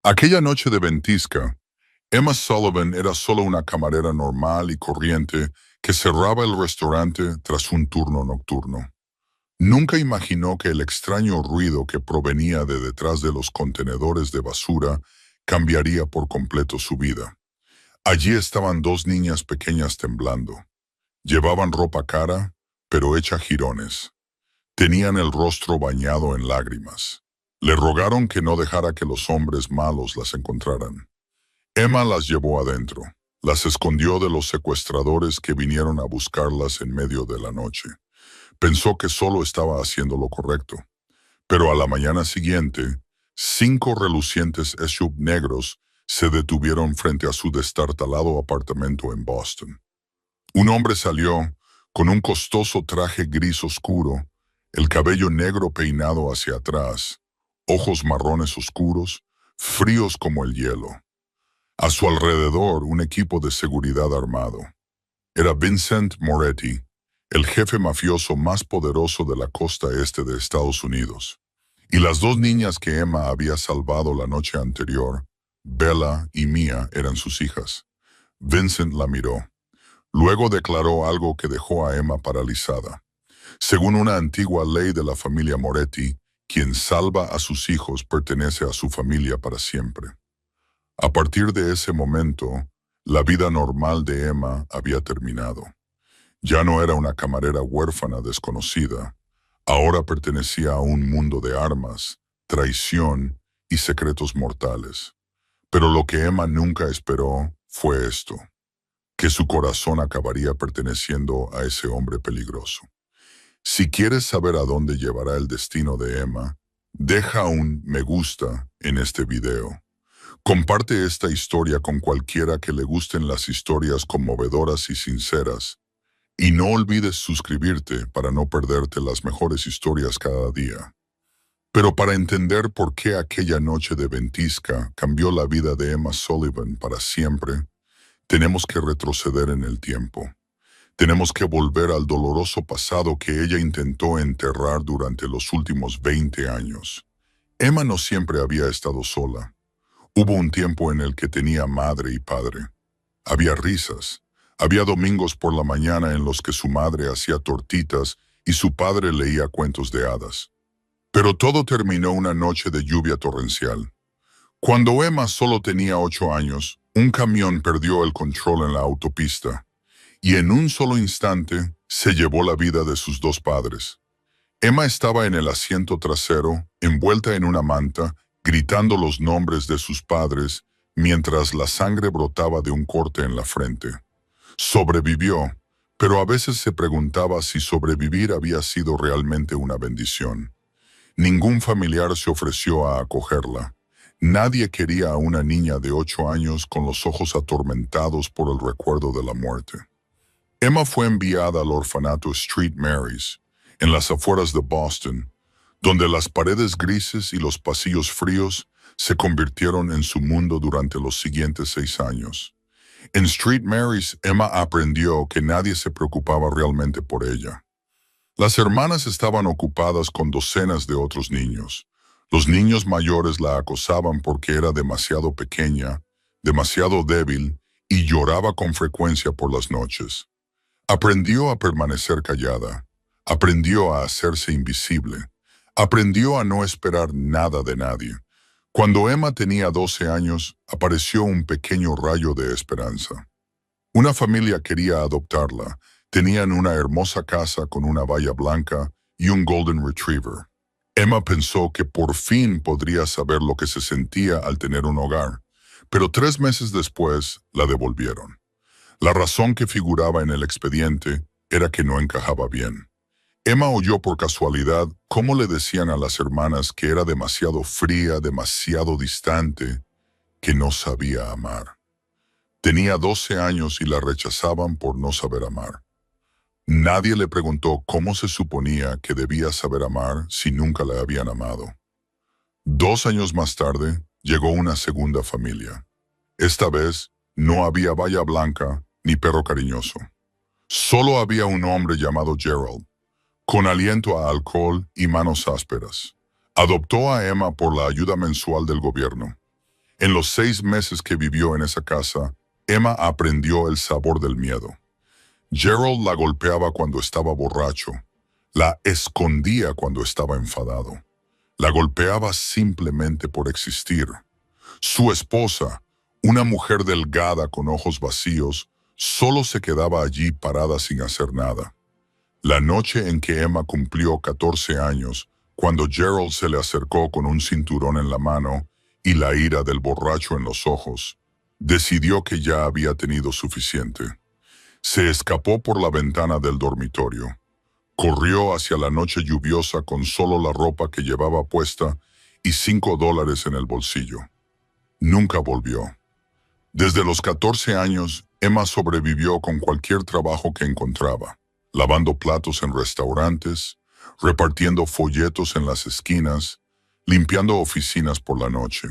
Aquella noche de ventisca, Emma Sullivan era solo una camarera normal y corriente que cerraba el restaurante tras un turno nocturno. Nunca imaginó que el extraño ruido que provenía de detrás de los contenedores de basura cambiaría por completo su vida. Allí estaban dos niñas pequeñas temblando. Llevaban ropa cara, pero hecha jirones. Tenían el rostro bañado en lágrimas. Le rogaron que no dejara que los hombres malos las encontraran. Emma las llevó adentro. Las escondió de los secuestradores que vinieron a buscarlas en medio de la noche. Pensó que solo estaba haciendo lo correcto. Pero a la mañana siguiente, 5 relucientes SUV negros se detuvieron frente a su destartalado apartamento en Boston. Un hombre salió con un costoso traje gris oscuro, el cabello negro peinado hacia atrás, ojos marrones oscuros, fríos como el hielo. A su alrededor, un equipo de seguridad armado. Era Vincent Moretti, el jefe mafioso más poderoso de la costa este de Estados Unidos. Y las dos niñas que Emma había salvado la noche anterior, Bella y Mia, eran sus hijas. Vincent la miró. Luego declaró algo que dejó a Emma paralizada. Según una antigua ley de la familia Moretti, quien salva a sus hijos pertenece a su familia para siempre. A partir de ese momento, la vida normal de Emma había terminado. Ya no era una camarera huérfana desconocida. Ahora pertenecía a un mundo de armas, traición y secretos mortales. Pero lo que Emma nunca esperó fue esto, que su corazón acabaría perteneciendo a ese hombre peligroso. Si quieres saber a dónde llevará el destino de Emma, deja un me gusta en este video. Comparte esta historia con cualquiera que le gusten las historias conmovedoras y sinceras. Y no olvides suscribirte para no perderte las mejores historias cada día. Pero para entender por qué aquella noche de ventisca cambió la vida de Emma Sullivan para siempre, tenemos que retroceder en el tiempo. Tenemos que volver al doloroso pasado que ella intentó enterrar durante los últimos 20 años. Emma no siempre había estado sola. Hubo un tiempo en el que tenía madre y padre. Había risas. Había domingos por la mañana en los que su madre hacía tortitas y su padre leía cuentos de hadas. Pero todo terminó una noche de lluvia torrencial. Cuando Emma solo tenía 8 años, un camión perdió el control en la autopista y en un solo instante se llevó la vida de sus dos padres. Emma estaba en el asiento trasero, envuelta en una manta, gritando los nombres de sus padres mientras la sangre brotaba de un corte en la frente. Sobrevivió, pero a veces se preguntaba si sobrevivir había sido realmente una bendición. Ningún familiar se ofreció a acogerla. Nadie quería a una niña de 8 años con los ojos atormentados por el recuerdo de la muerte. Emma fue enviada al orfanato St. Mary's, en las afueras de Boston, donde las paredes grises y los pasillos fríos se convirtieron en su mundo durante los siguientes 6 años. En St. Mary's, Emma aprendió que nadie se preocupaba realmente por ella. Las hermanas estaban ocupadas con docenas de otros niños. Los niños mayores la acosaban porque era demasiado pequeña, demasiado débil y lloraba con frecuencia por las noches. Aprendió a permanecer callada, aprendió a hacerse invisible, aprendió a no esperar nada de nadie. Cuando Emma tenía 12 años, apareció un pequeño rayo de esperanza. Una familia quería adoptarla. Tenían una hermosa casa con una valla blanca y un Golden Retriever. Emma pensó que por fin podría saber lo que se sentía al tener un hogar, pero 3 meses después la devolvieron. La razón que figuraba en el expediente era que no encajaba bien. Emma oyó por casualidad cómo le decían a las hermanas que era demasiado fría, demasiado distante, que no sabía amar. Tenía 12 años y la rechazaban por no saber amar. Nadie le preguntó cómo se suponía que debía saber amar si nunca la habían amado. 2 años más tarde, llegó una segunda familia. Esta vez, no había valla blanca ni perro cariñoso. Solo había un hombre llamado Gerald, con aliento a alcohol y manos ásperas. Adoptó a Emma por la ayuda mensual del gobierno. En los 6 meses que vivió en esa casa, Emma aprendió el sabor del miedo. Gerald la golpeaba cuando estaba borracho, la escondía cuando estaba enfadado, la golpeaba simplemente por existir. Su esposa, una mujer delgada con ojos vacíos, solo se quedaba allí parada sin hacer nada. La noche en que Emma cumplió 14 años, cuando Gerald se le acercó con un cinturón en la mano y la ira del borracho en los ojos, decidió que ya había tenido suficiente. Se escapó por la ventana del dormitorio. Corrió hacia la noche lluviosa con solo la ropa que llevaba puesta y $5 en el bolsillo. Nunca volvió. Desde los 14 años, Emma sobrevivió con cualquier trabajo que encontraba, lavando platos en restaurantes, repartiendo folletos en las esquinas, limpiando oficinas por la noche.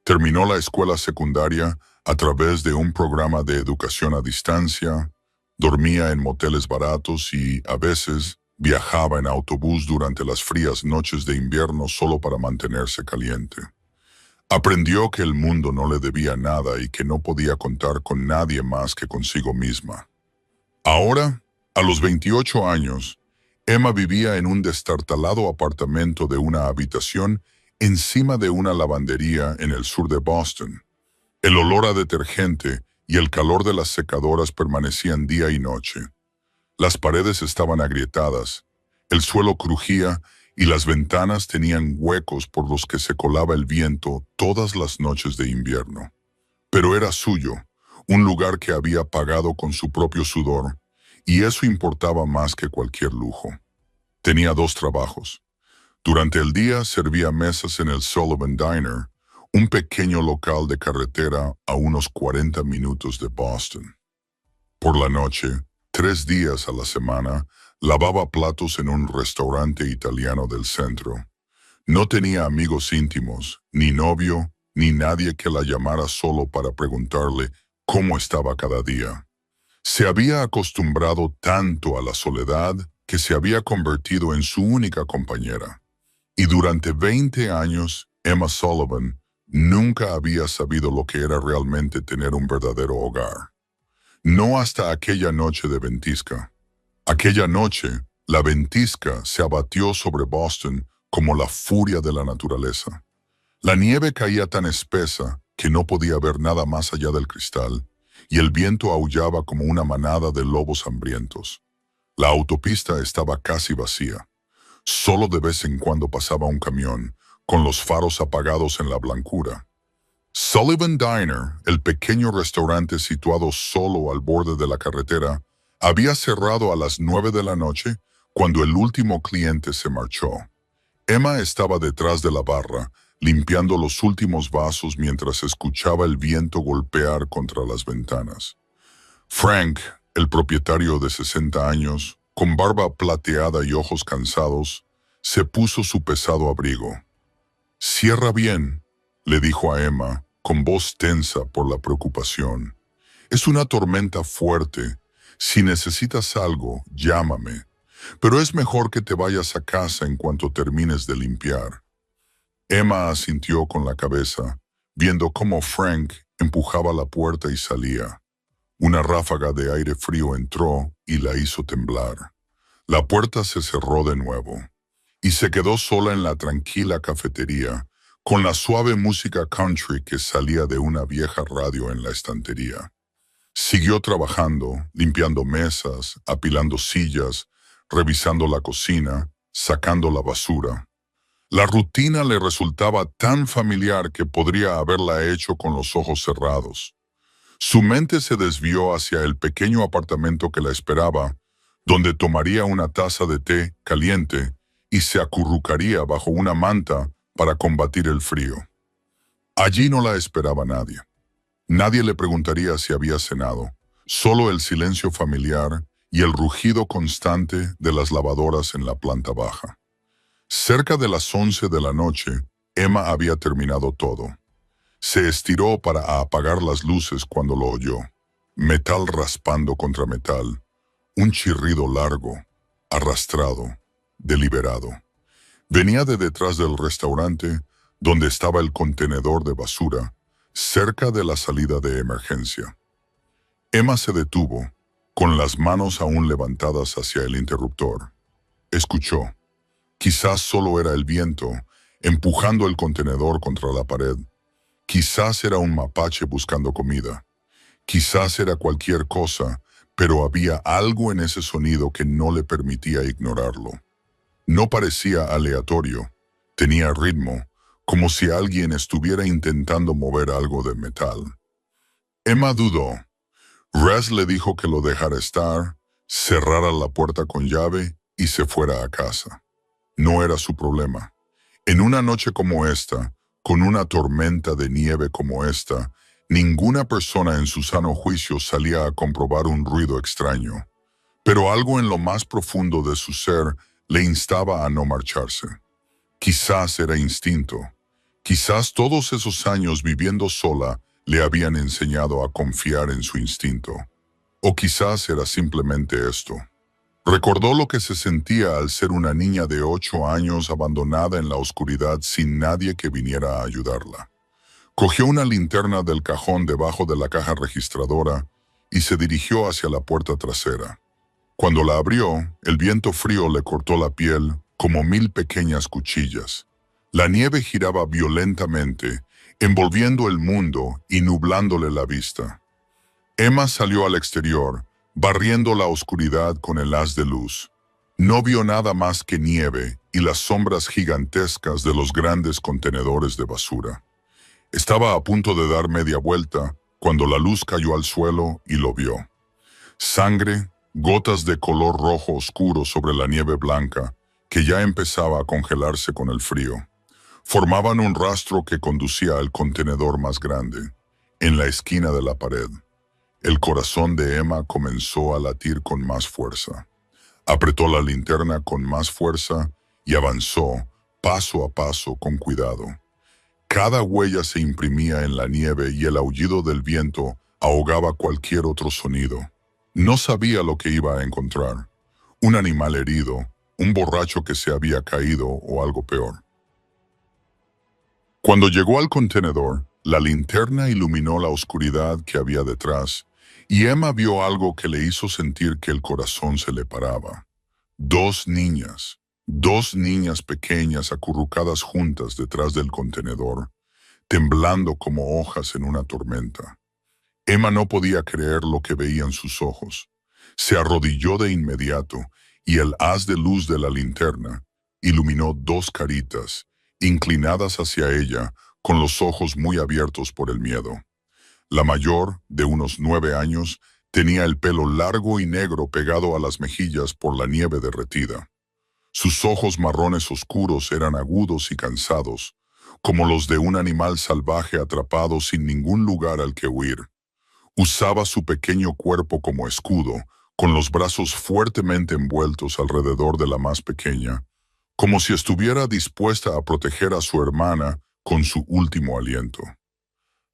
Terminó la escuela secundaria a través de un programa de educación a distancia, dormía en moteles baratos y, a veces, viajaba en autobús durante las frías noches de invierno solo para mantenerse caliente. Aprendió que el mundo no le debía nada y que no podía contar con nadie más que consigo misma. Ahora, a los 28 años, Emma vivía en un destartalado apartamento de una habitación encima de una lavandería en el sur de Boston. El olor a detergente y el calor de las secadoras permanecían día y noche. Las paredes estaban agrietadas, el suelo crujía y las ventanas tenían huecos por los que se colaba el viento todas las noches de invierno. Pero era suyo, un lugar que había pagado con su propio sudor, y eso importaba más que cualquier lujo. Tenía 2 trabajos. Durante el día servía mesas en el Sullivan Diner, un pequeño local de carretera a unos 40 minutos de Boston. Por la noche, 3 días a la semana, lavaba platos en un restaurante italiano del centro. No tenía amigos íntimos, ni novio, ni nadie que la llamara solo para preguntarle cómo estaba cada día. Se había acostumbrado tanto a la soledad que se había convertido en su única compañera. Y durante 20 años, Emma Sullivan nunca había sabido lo que era realmente tener un verdadero hogar. No hasta aquella noche de ventisca. Aquella noche, la ventisca se abatió sobre Boston como la furia de la naturaleza. La nieve caía tan espesa que no podía ver nada más allá del cristal, y el viento aullaba como una manada de lobos hambrientos. La autopista estaba casi vacía. Solo de vez en cuando pasaba un camión, con los faros apagados en la blancura. Sullivan Diner, el pequeño restaurante situado solo al borde de la carretera, había cerrado a las 9 de la noche cuando el último cliente se marchó. Emma estaba detrás de la barra, limpiando los últimos vasos mientras escuchaba el viento golpear contra las ventanas. Frank, el propietario de 60 años, con barba plateada y ojos cansados, se puso su pesado abrigo. «Cierra bien», le dijo a Emma, con voz tensa por la preocupación. «Es una tormenta fuerte. Si necesitas algo, llámame. Pero es mejor que te vayas a casa en cuanto termines de limpiar». Emma asintió con la cabeza, viendo cómo Frank empujaba la puerta y salía. Una ráfaga de aire frío entró y la hizo temblar. La puerta se cerró de nuevo, y se quedó sola en la tranquila cafetería, con la suave música country que salía de una vieja radio en la estantería. Siguió trabajando, limpiando mesas, apilando sillas, revisando la cocina, sacando la basura. La rutina le resultaba tan familiar que podría haberla hecho con los ojos cerrados. Su mente se desvió hacia el pequeño apartamento que la esperaba, donde tomaría una taza de té caliente y se acurrucaría bajo una manta para combatir el frío. Allí no la esperaba nadie. Nadie le preguntaría si había cenado, solo el silencio familiar y el rugido constante de las lavadoras en la planta baja. Cerca de las 11 de la noche, Emma había terminado todo. Se estiró para apagar las luces cuando lo oyó. Metal raspando contra metal. Un chirrido largo, arrastrado, deliberado. Venía de detrás del restaurante, donde estaba el contenedor de basura, cerca de la salida de emergencia. Emma se detuvo, con las manos aún levantadas hacia el interruptor. Escuchó. Quizás solo era el viento, empujando el contenedor contra la pared. Quizás era un mapache buscando comida. Quizás era cualquier cosa, pero había algo en ese sonido que no le permitía ignorarlo. No parecía aleatorio, tenía ritmo, como si alguien estuviera intentando mover algo de metal. Emma dudó. Res le dijo que lo dejara estar, cerrara la puerta con llave y se fuera a casa. No era su problema. En una noche como esta, con una tormenta de nieve como esta, ninguna persona en su sano juicio salía a comprobar un ruido extraño. Pero algo en lo más profundo de su ser le instaba a no marcharse. Quizás era instinto. Quizás todos esos años viviendo sola le habían enseñado a confiar en su instinto. O quizás era simplemente esto. Recordó lo que se sentía al ser una niña de 8 años abandonada en la oscuridad sin nadie que viniera a ayudarla. Cogió una linterna del cajón debajo de la caja registradora y se dirigió hacia la puerta trasera. Cuando la abrió, el viento frío le cortó la piel como 1000 pequeñas cuchillas. La nieve giraba violentamente, envolviendo el mundo y nublándole la vista. Emma salió al exterior, barriendo la oscuridad con el haz de luz. No vio nada más que nieve y las sombras gigantescas de los grandes contenedores de basura. Estaba a punto de dar media vuelta cuando la luz cayó al suelo y lo vio. Sangre, gotas de color rojo oscuro sobre la nieve blanca, que ya empezaba a congelarse con el frío. Formaban un rastro que conducía al contenedor más grande, en la esquina de la pared. El corazón de Emma comenzó a latir con más fuerza. Apretó la linterna con más fuerza y avanzó, paso a paso, con cuidado. Cada huella se imprimía en la nieve y el aullido del viento ahogaba cualquier otro sonido. No sabía lo que iba a encontrar. Un animal herido, un borracho que se había caído o algo peor. Cuando llegó al contenedor, la linterna iluminó la oscuridad que había detrás y Emma vio algo que le hizo sentir que el corazón se le paraba. Dos niñas pequeñas acurrucadas juntas detrás del contenedor, temblando como hojas en una tormenta. Emma no podía creer lo que veían sus ojos. Se arrodilló de inmediato y el haz de luz de la linterna iluminó dos caritas, inclinadas hacia ella, con los ojos muy abiertos por el miedo. La mayor, de unos 9 años, tenía el pelo largo y negro pegado a las mejillas por la nieve derretida. Sus ojos marrones oscuros eran agudos y cansados, como los de un animal salvaje atrapado sin ningún lugar al que huir. Usaba su pequeño cuerpo como escudo, con los brazos fuertemente envueltos alrededor de la más pequeña, como si estuviera dispuesta a proteger a su hermana con su último aliento.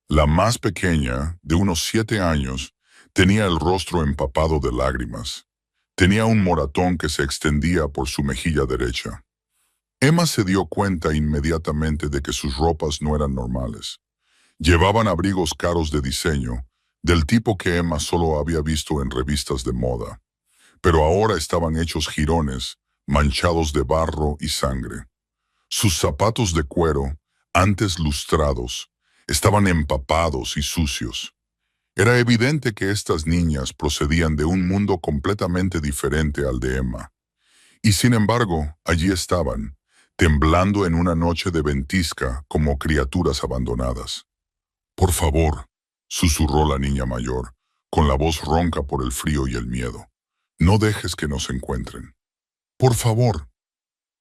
La más pequeña, de unos 7 años, tenía el rostro empapado de lágrimas. Tenía un moratón que se extendía por su mejilla derecha. Emma se dio cuenta inmediatamente de que sus ropas no eran normales. Llevaban abrigos caros de diseño, del tipo que Emma solo había visto en revistas de moda, pero ahora estaban hechos jirones, manchados de barro y sangre. Sus zapatos de cuero, antes lustrados, estaban empapados y sucios. Era evidente que estas niñas procedían de un mundo completamente diferente al de Emma. Y sin embargo, allí estaban, temblando en una noche de ventisca como criaturas abandonadas. «Por favor», susurró la niña mayor, con la voz ronca por el frío y el miedo. «No dejes que nos encuentren. Por favor».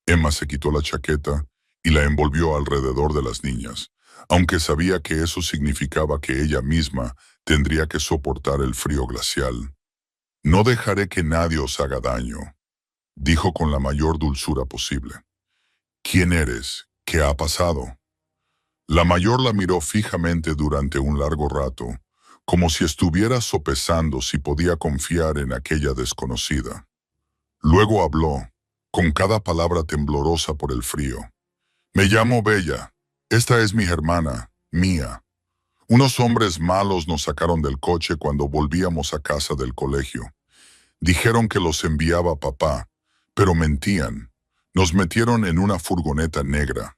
Emma se quitó la chaqueta y la envolvió alrededor de las niñas, aunque sabía que eso significaba que ella misma tendría que soportar el frío glacial. «No dejaré que nadie os haga daño», dijo con la mayor dulzura posible. «¿Quién eres? ¿Qué ha pasado?» La mayor la miró fijamente durante un largo rato, como si estuviera sopesando si podía confiar en aquella desconocida. Luego habló, con cada palabra temblorosa por el frío. «Me llamo Bella. Esta es mi hermana, Mía. Unos hombres malos nos sacaron del coche cuando volvíamos a casa del colegio. Dijeron que los enviaba papá, pero mentían. Nos metieron en una furgoneta negra.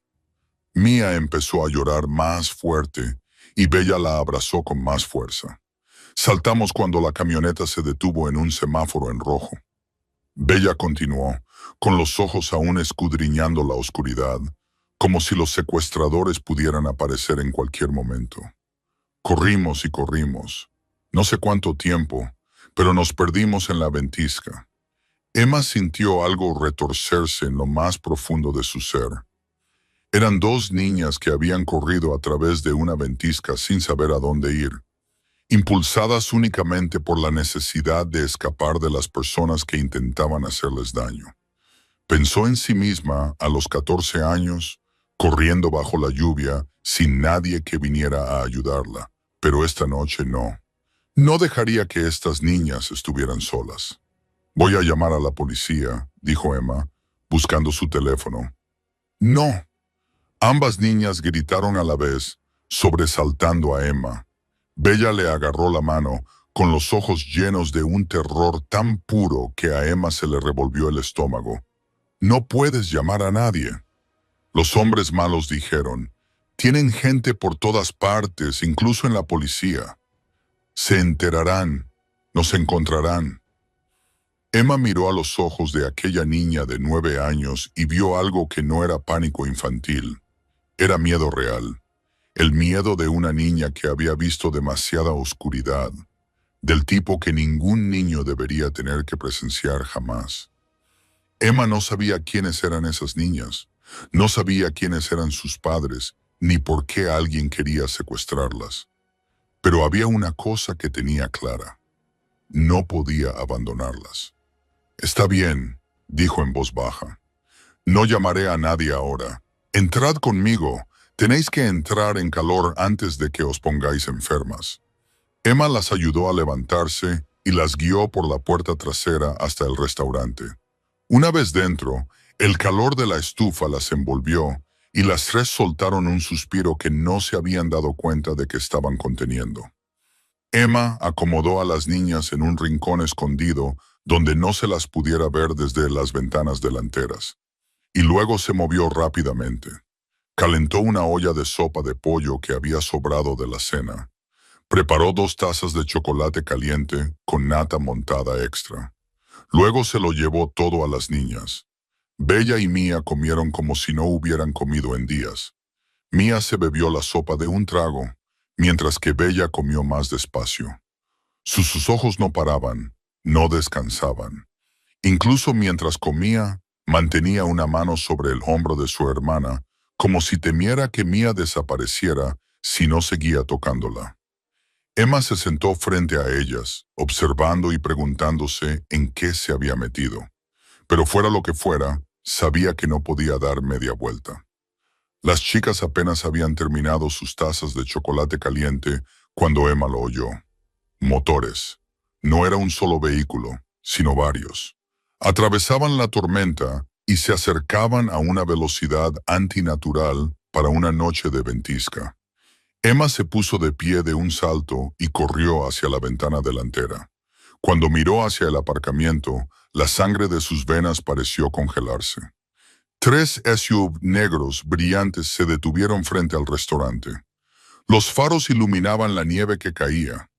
Mía empezó a llorar más fuerte y Bella la abrazó con más fuerza. Saltamos cuando la camioneta se detuvo en un semáforo en rojo. Bella continuó, con los ojos aún escudriñando la oscuridad, como si los secuestradores pudieran aparecer en cualquier momento. Corrimos y corrimos. No sé cuánto tiempo, pero nos perdimos en la ventisca. Emma sintió algo retorcerse en lo más profundo de su ser. Eran dos niñas que habían corrido a través de una ventisca sin saber a dónde ir, impulsadas únicamente por la necesidad de escapar de las personas que intentaban hacerles daño. Pensó en sí misma a los 14 años, corriendo bajo la lluvia, sin nadie que viniera a ayudarla, pero esta noche no. No dejaría que estas niñas estuvieran solas. «Voy a llamar a la policía», dijo Emma, buscando su teléfono. «No». Ambas niñas gritaron a la vez, sobresaltando a Emma. Bella le agarró la mano, con los ojos llenos de un terror tan puro que a Emma se le revolvió el estómago. «No puedes llamar a nadie». Los hombres malos dijeron, «Tienen gente por todas partes, incluso en la policía. Se enterarán, nos encontrarán». Emma miró a los ojos de aquella niña de 9 años y vio algo que no era pánico infantil. Era miedo real. El miedo de una niña que había visto demasiada oscuridad, del tipo que ningún niño debería tener que presenciar jamás. Emma no sabía quiénes eran esas niñas, no sabía quiénes eran sus padres, ni por qué alguien quería secuestrarlas. Pero había una cosa que tenía clara. No podía abandonarlas. «Está bien», dijo en voz baja. «No llamaré a nadie ahora. Entrad conmigo. Tenéis que entrar en calor antes de que os pongáis enfermas». Emma las ayudó a levantarse y las guió por la puerta trasera hasta el restaurante. Una vez dentro, el calor de la estufa las envolvió y las tres soltaron un suspiro que no se habían dado cuenta de que estaban conteniendo. Emma acomodó a las niñas en un rincón escondido donde no se las pudiera ver desde las ventanas delanteras, y luego se movió rápidamente. Calentó una olla de sopa de pollo que había sobrado de la cena. Preparó 2 tazas de chocolate caliente con nata montada extra. Luego se lo llevó todo a las niñas. Bella y Mía comieron como si no hubieran comido en días. Mía se bebió la sopa de un trago, mientras que Bella comió más despacio. Sus ojos no paraban, no descansaban. Incluso mientras comía, mantenía una mano sobre el hombro de su hermana, como si temiera que Mía desapareciera si no seguía tocándola. Emma se sentó frente a ellas, observando y preguntándose en qué se había metido. Pero fuera lo que fuera, sabía que no podía dar media vuelta. Las chicas apenas habían terminado sus tazas de chocolate caliente cuando Emma lo oyó. Motores. No era un solo vehículo, sino varios. Atravesaban la tormenta y se acercaban a una velocidad antinatural para una noche de ventisca. Emma se puso de pie de un salto y corrió hacia la ventana delantera. Cuando miró hacia el aparcamiento, la sangre de sus venas pareció congelarse. 3 SUV negros brillantes se detuvieron frente al restaurante. Los faros iluminaban la nieve que caía.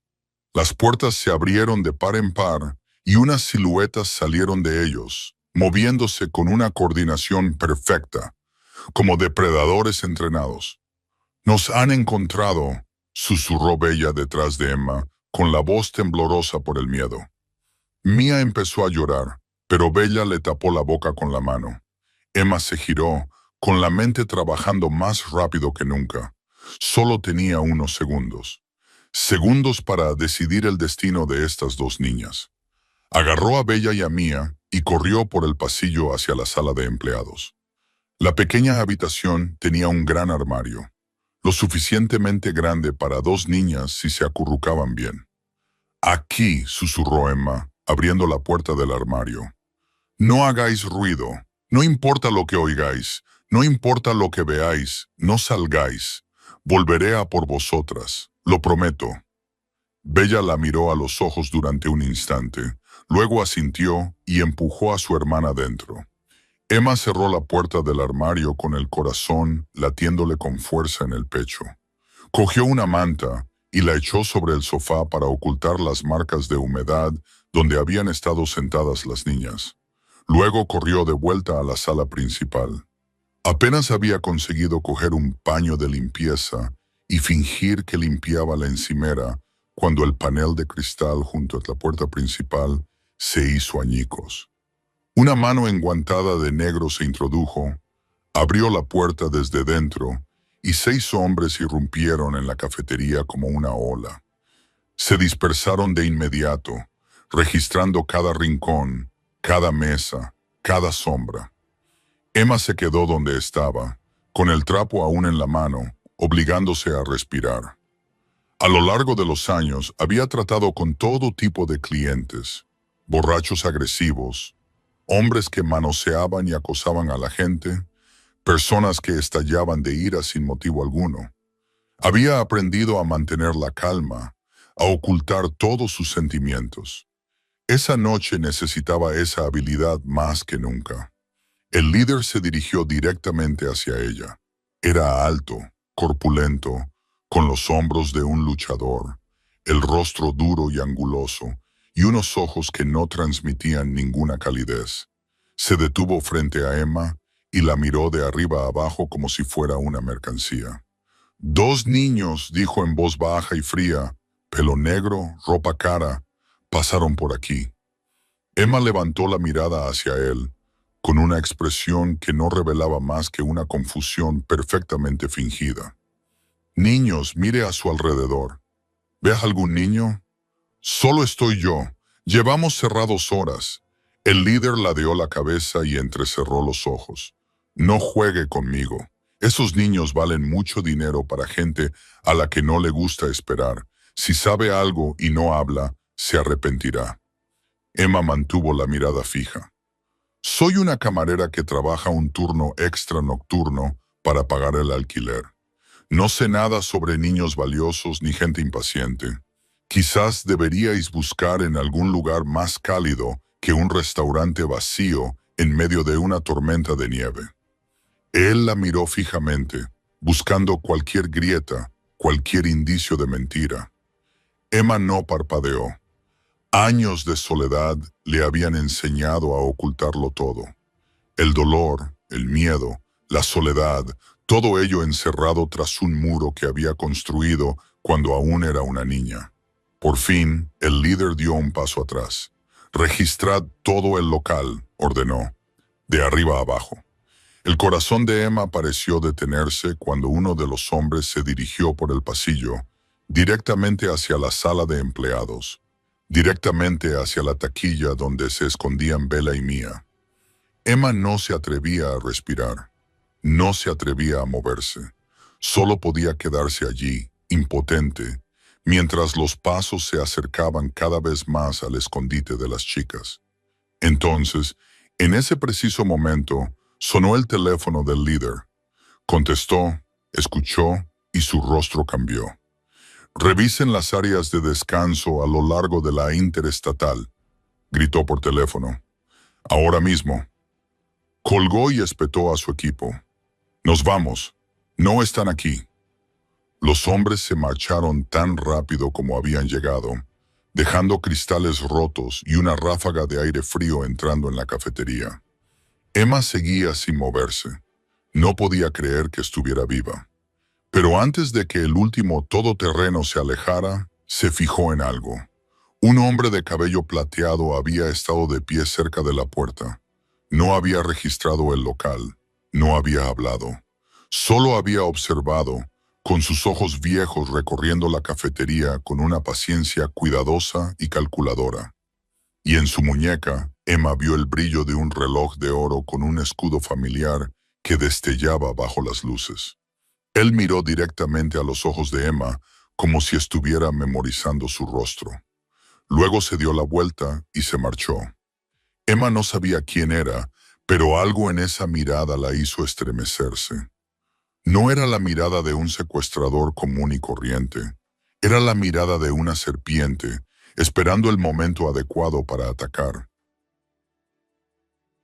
Las puertas se abrieron de par en par y unas siluetas salieron de ellos, moviéndose con una coordinación perfecta, como depredadores entrenados. «Nos han encontrado», susurró Bella detrás de Emma, con la voz temblorosa por el miedo. Mía empezó a llorar, pero Bella le tapó la boca con la mano. Emma se giró, con la mente trabajando más rápido que nunca. Solo tenía unos segundos. Segundos para decidir el destino de estas 2 niñas. Agarró a Bella y a Mía y corrió por el pasillo hacia la sala de empleados. La pequeña habitación tenía un gran armario, lo suficientemente grande para 2 niñas si se acurrucaban bien. «Aquí», susurró Emma, abriendo la puerta del armario. «No hagáis ruido, no importa lo que oigáis, no importa lo que veáis, no salgáis. Volveré a por vosotras. Lo prometo. Bella la miró a los ojos durante un instante, luego asintió y empujó a su hermana dentro. Emma cerró la puerta del armario con el corazón latiéndole con fuerza en el pecho. Cogió una manta y la echó sobre el sofá para ocultar las marcas de humedad donde habían estado sentadas las niñas. Luego corrió de vuelta a la sala principal. Apenas había conseguido coger un paño de limpieza y fingir que limpiaba la encimera cuando el panel de cristal junto a la puerta principal se hizo añicos. Una mano enguantada de negro se introdujo, abrió la puerta desde dentro y 6 hombres irrumpieron en la cafetería como una ola. Se dispersaron de inmediato, registrando cada rincón, cada mesa, cada sombra. Emma se quedó donde estaba, con el trapo aún en la mano, obligándose a respirar. A lo largo de los años había tratado con todo tipo de clientes, borrachos agresivos, hombres que manoseaban y acosaban a la gente, personas que estallaban de ira sin motivo alguno. Había aprendido a mantener la calma, a ocultar todos sus sentimientos. Esa noche necesitaba esa habilidad más que nunca. El líder se dirigió directamente hacia ella. Era alto, corpulento, con los hombros de un luchador, el rostro duro y anguloso, y unos ojos que no transmitían ninguna calidez. Se detuvo frente a Emma y la miró de arriba a abajo como si fuera una mercancía. 2 niños, dijo en voz baja y fría, pelo negro, ropa cara, pasaron por aquí. Emma levantó la mirada hacia él, con una expresión que no revelaba más que una confusión perfectamente fingida. Niños, mire a su alrededor. ¿Ve a algún niño? Solo estoy yo. Llevamos cerrados horas. El líder ladeó la cabeza y entrecerró los ojos. No juegue conmigo. Esos niños valen mucho dinero para gente a la que no le gusta esperar. Si sabe algo y no habla, se arrepentirá. Emma mantuvo la mirada fija. Soy una camarera que trabaja un turno extra nocturno para pagar el alquiler. No sé nada sobre niños valiosos ni gente impaciente. Quizás deberíais buscar en algún lugar más cálido que un restaurante vacío en medio de una tormenta de nieve. Él la miró fijamente, buscando cualquier grieta, cualquier indicio de mentira. Emma no parpadeó. Años de soledad le habían enseñado a ocultarlo todo. El dolor, el miedo, la soledad, todo ello encerrado tras un muro que había construido cuando aún era una niña. Por fin, el líder dio un paso atrás. Registrad todo el local, ordenó, de arriba a abajo. El corazón de Emma pareció detenerse cuando uno de los hombres se dirigió por el pasillo, directamente hacia la sala de empleados, directamente hacia la taquilla donde se escondían Bella y Mia. Emma no se atrevía a respirar, no se atrevía a moverse. Solo podía quedarse allí, impotente, mientras los pasos se acercaban cada vez más al escondite de las chicas. Entonces, en ese preciso momento, sonó el teléfono del líder. Contestó, escuchó y su rostro cambió. Revisen las áreas de descanso a lo largo de la interestatal, gritó por teléfono. Ahora mismo. Colgó y espetó a su equipo. Nos vamos. No están aquí. Los hombres se marcharon tan rápido como habían llegado, dejando cristales rotos y una ráfaga de aire frío entrando en la cafetería. Emma seguía sin moverse. No podía creer que estuviera viva. Pero antes de que el último todoterreno se alejara, se fijó en algo. Un hombre de cabello plateado había estado de pie cerca de la puerta. No había registrado el local, no había hablado. Solo había observado, con sus ojos viejos recorriendo la cafetería con una paciencia cuidadosa y calculadora. Y en su muñeca, Emma vio el brillo de un reloj de oro con un escudo familiar que destellaba bajo las luces. Él miró directamente a los ojos de Emma como si estuviera memorizando su rostro. Luego se dio la vuelta y se marchó. Emma no sabía quién era, pero algo en esa mirada la hizo estremecerse. No era la mirada de un secuestrador común y corriente. Era la mirada de una serpiente, esperando el momento adecuado para atacar.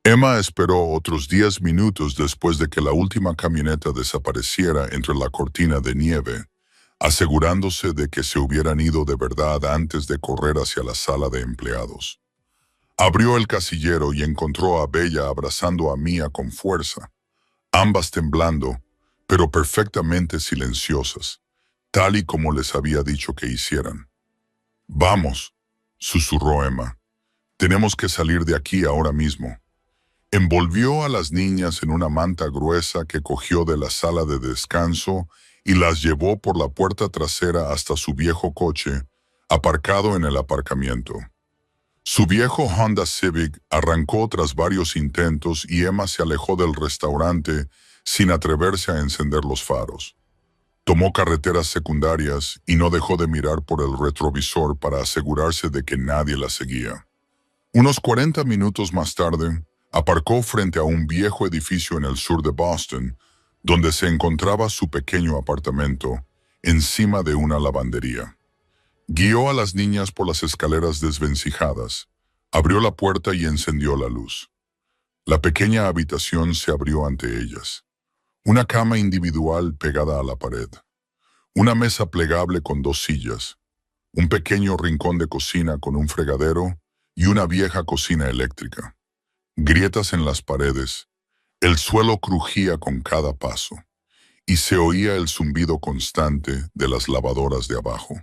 Emma esperó otros 10 minutos después de que la última camioneta desapareciera entre la cortina de nieve, asegurándose de que se hubieran ido de verdad antes de correr hacia la sala de empleados. Abrió el casillero y encontró a Bella abrazando a Mia con fuerza, ambas temblando, pero perfectamente silenciosas, tal y como les había dicho que hicieran. «Vamos», susurró Emma. «Tenemos que salir de aquí ahora mismo». Envolvió a las niñas en una manta gruesa que cogió de la sala de descanso y las llevó por la puerta trasera hasta su viejo coche, aparcado en el aparcamiento. Su viejo Honda Civic arrancó tras varios intentos y Emma se alejó del restaurante sin atreverse a encender los faros. Tomó carreteras secundarias y no dejó de mirar por el retrovisor para asegurarse de que nadie la seguía. Unos 40 minutos más tarde, aparcó frente a un viejo edificio en el sur de Boston, donde se encontraba su pequeño apartamento, encima de una lavandería. Guió a las niñas por las escaleras desvencijadas, abrió la puerta y encendió la luz. La pequeña habitación se abrió ante ellas. Una cama individual pegada a la pared. Una mesa plegable con 2 sillas. Un pequeño rincón de cocina con un fregadero y una vieja cocina eléctrica. Grietas en las paredes. El suelo crujía con cada paso y se oía el zumbido constante de las lavadoras de abajo.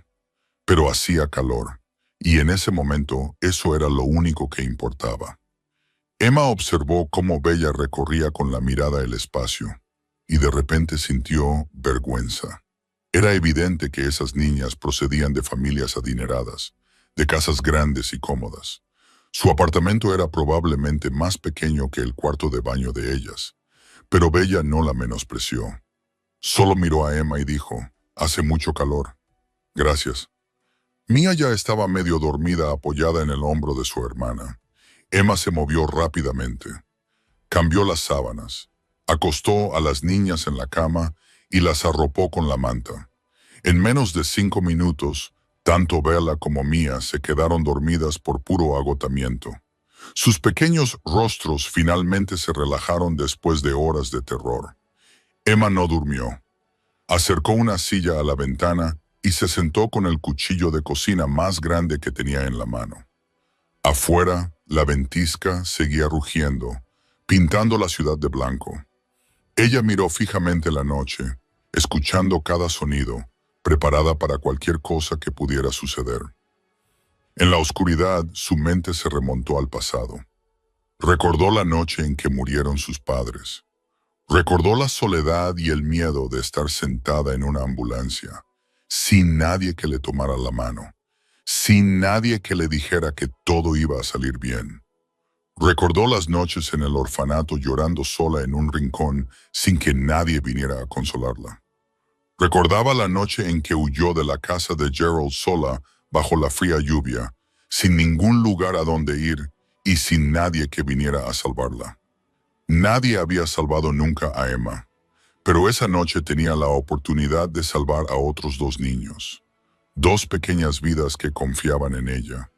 Pero hacía calor, y en ese momento eso era lo único que importaba. Emma observó cómo Bella recorría con la mirada el espacio, y de repente sintió vergüenza. Era evidente que esas niñas procedían de familias adineradas, de casas grandes y cómodas. Su apartamento era probablemente más pequeño que el cuarto de baño de ellas, pero Bella no la menospreció. Solo miró a Emma y dijo, «Hace mucho calor. Gracias». Mia ya estaba medio dormida apoyada en el hombro de su hermana. Emma se movió rápidamente. Cambió las sábanas, acostó a las niñas en la cama y las arropó con la manta. En menos de 5 minutos, tanto Bella como Mia se quedaron dormidas por puro agotamiento. Sus pequeños rostros finalmente se relajaron después de horas de terror. Emma no durmió. Acercó una silla a la ventana y se sentó con el cuchillo de cocina más grande que tenía en la mano. Afuera, la ventisca seguía rugiendo, pintando la ciudad de blanco. Ella miró fijamente la noche, escuchando cada sonido, preparada para cualquier cosa que pudiera suceder. En la oscuridad, su mente se remontó al pasado. Recordó la noche en que murieron sus padres. Recordó la soledad y el miedo de estar sentada en una ambulancia, sin nadie que le tomara la mano, sin nadie que le dijera que todo iba a salir bien. Recordó las noches en el orfanato llorando sola en un rincón sin que nadie viniera a consolarla. Recordaba la noche en que huyó de la casa de Gerald sola bajo la fría lluvia, sin ningún lugar a donde ir y sin nadie que viniera a salvarla. Nadie había salvado nunca a Emma, pero esa noche tenía la oportunidad de salvar a otros 2 niños, 2 pequeñas vidas que confiaban en ella,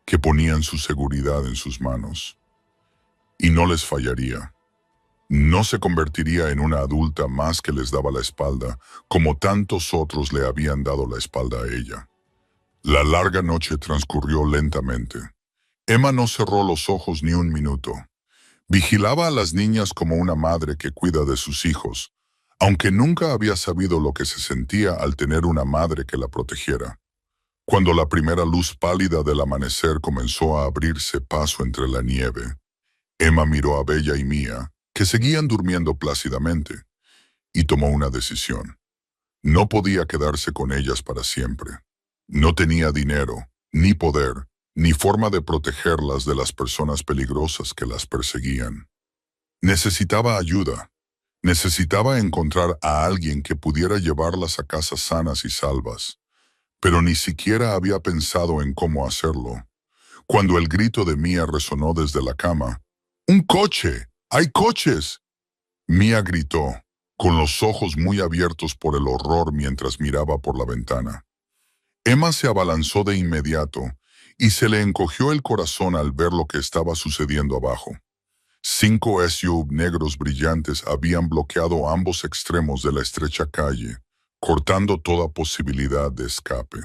que ponían su seguridad en sus manos. Y no les fallaría. No se convertiría en una adulta más que les daba la espalda, como tantos otros le habían dado la espalda a ella. La larga noche transcurrió lentamente. Emma no cerró los ojos ni un minuto. Vigilaba a las niñas como una madre que cuida de sus hijos, aunque nunca había sabido lo que se sentía al tener una madre que la protegiera. Cuando la primera luz pálida del amanecer comenzó a abrirse paso entre la nieve, Emma miró a Bella y Mia, que seguían durmiendo plácidamente, y tomó una decisión. No podía quedarse con ellas para siempre. No tenía dinero, ni poder, ni forma de protegerlas de las personas peligrosas que las perseguían. Necesitaba ayuda. Necesitaba encontrar a alguien que pudiera llevarlas a casa sanas y salvas, pero ni siquiera había pensado en cómo hacerlo. Cuando el grito de Mia resonó desde la cama, «¡Un coche! ¡Hay coches!». Mia gritó, con los ojos muy abiertos por el horror mientras miraba por la ventana. Emma se abalanzó de inmediato y se le encogió el corazón al ver lo que estaba sucediendo abajo. 5 SUV negros brillantes habían bloqueado ambos extremos de la estrecha calle, cortando toda posibilidad de escape.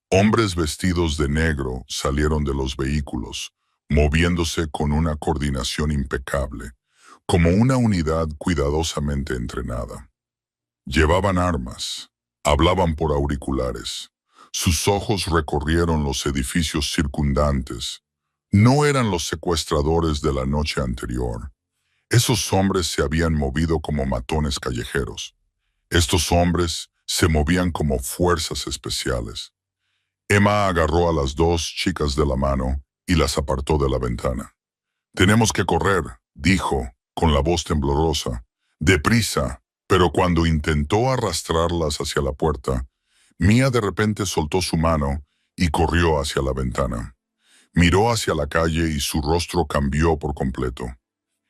Hombres vestidos de negro salieron de los vehículos, moviéndose con una coordinación impecable, como una unidad cuidadosamente entrenada. Llevaban armas, hablaban por auriculares. Sus ojos recorrieron los edificios circundantes. No eran los secuestradores de la noche anterior. Esos hombres se habían movido como matones callejeros. Estos hombres se movían como fuerzas especiales. Emma agarró a las 2 chicas de la mano y las apartó de la ventana. «Tenemos que correr», dijo, con la voz temblorosa. «Deprisa», pero cuando intentó arrastrarlas hacia la puerta, Mia de repente soltó su mano y corrió hacia la ventana. Miró hacia la calle y su rostro cambió por completo.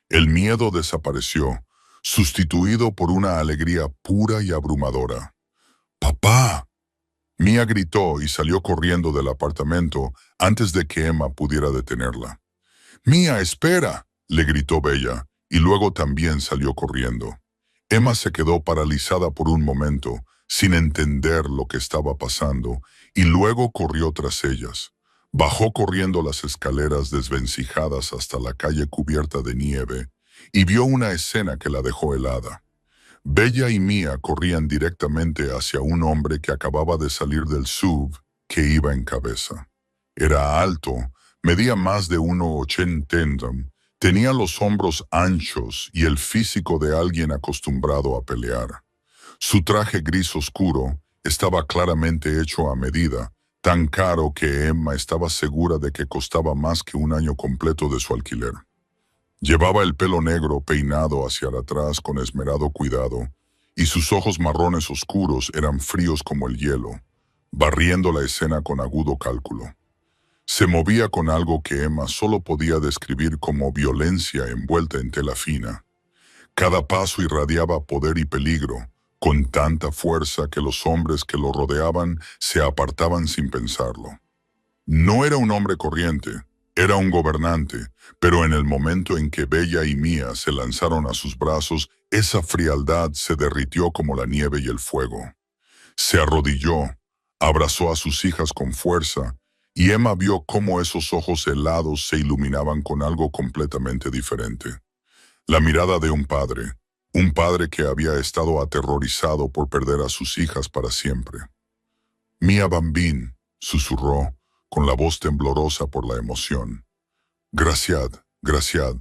El miedo desapareció, sustituido por una alegría pura y abrumadora. «¡Papá!». Mia gritó y salió corriendo del apartamento antes de que Emma pudiera detenerla. «Mia, espera», le gritó Bella, y luego también salió corriendo. Emma se quedó paralizada por un momento, sin entender lo que estaba pasando, y luego corrió tras ellas. Bajó corriendo las escaleras desvencijadas hasta la calle cubierta de nieve, y vio una escena que la dejó helada. Bella y Mia corrían directamente hacia un hombre que acababa de salir del SUV que iba en cabeza. Era alto, medía más de 1,80, tenía los hombros anchos y el físico de alguien acostumbrado a pelear. Su traje gris oscuro estaba claramente hecho a medida, tan caro que Emma estaba segura de que costaba más que un año completo de su alquiler. Llevaba el pelo negro peinado hacia atrás con esmerado cuidado, y sus ojos marrones oscuros eran fríos como el hielo, barriendo la escena con agudo cálculo. Se movía con algo que Emma solo podía describir como violencia envuelta en tela fina. Cada paso irradiaba poder y peligro, con tanta fuerza que los hombres que lo rodeaban se apartaban sin pensarlo. No era un hombre corriente, era un gobernante, pero en el momento en que Bella y Mia se lanzaron a sus brazos, esa frialdad se derritió como la nieve y el fuego. Se arrodilló, abrazó a sus hijas con fuerza, y Emma vio cómo esos ojos helados se iluminaban con algo completamente diferente. La mirada de un padre que había estado aterrorizado por perder a sus hijas para siempre. «Mia Bambín», susurró, con la voz temblorosa por la emoción. «Graciad, graciad».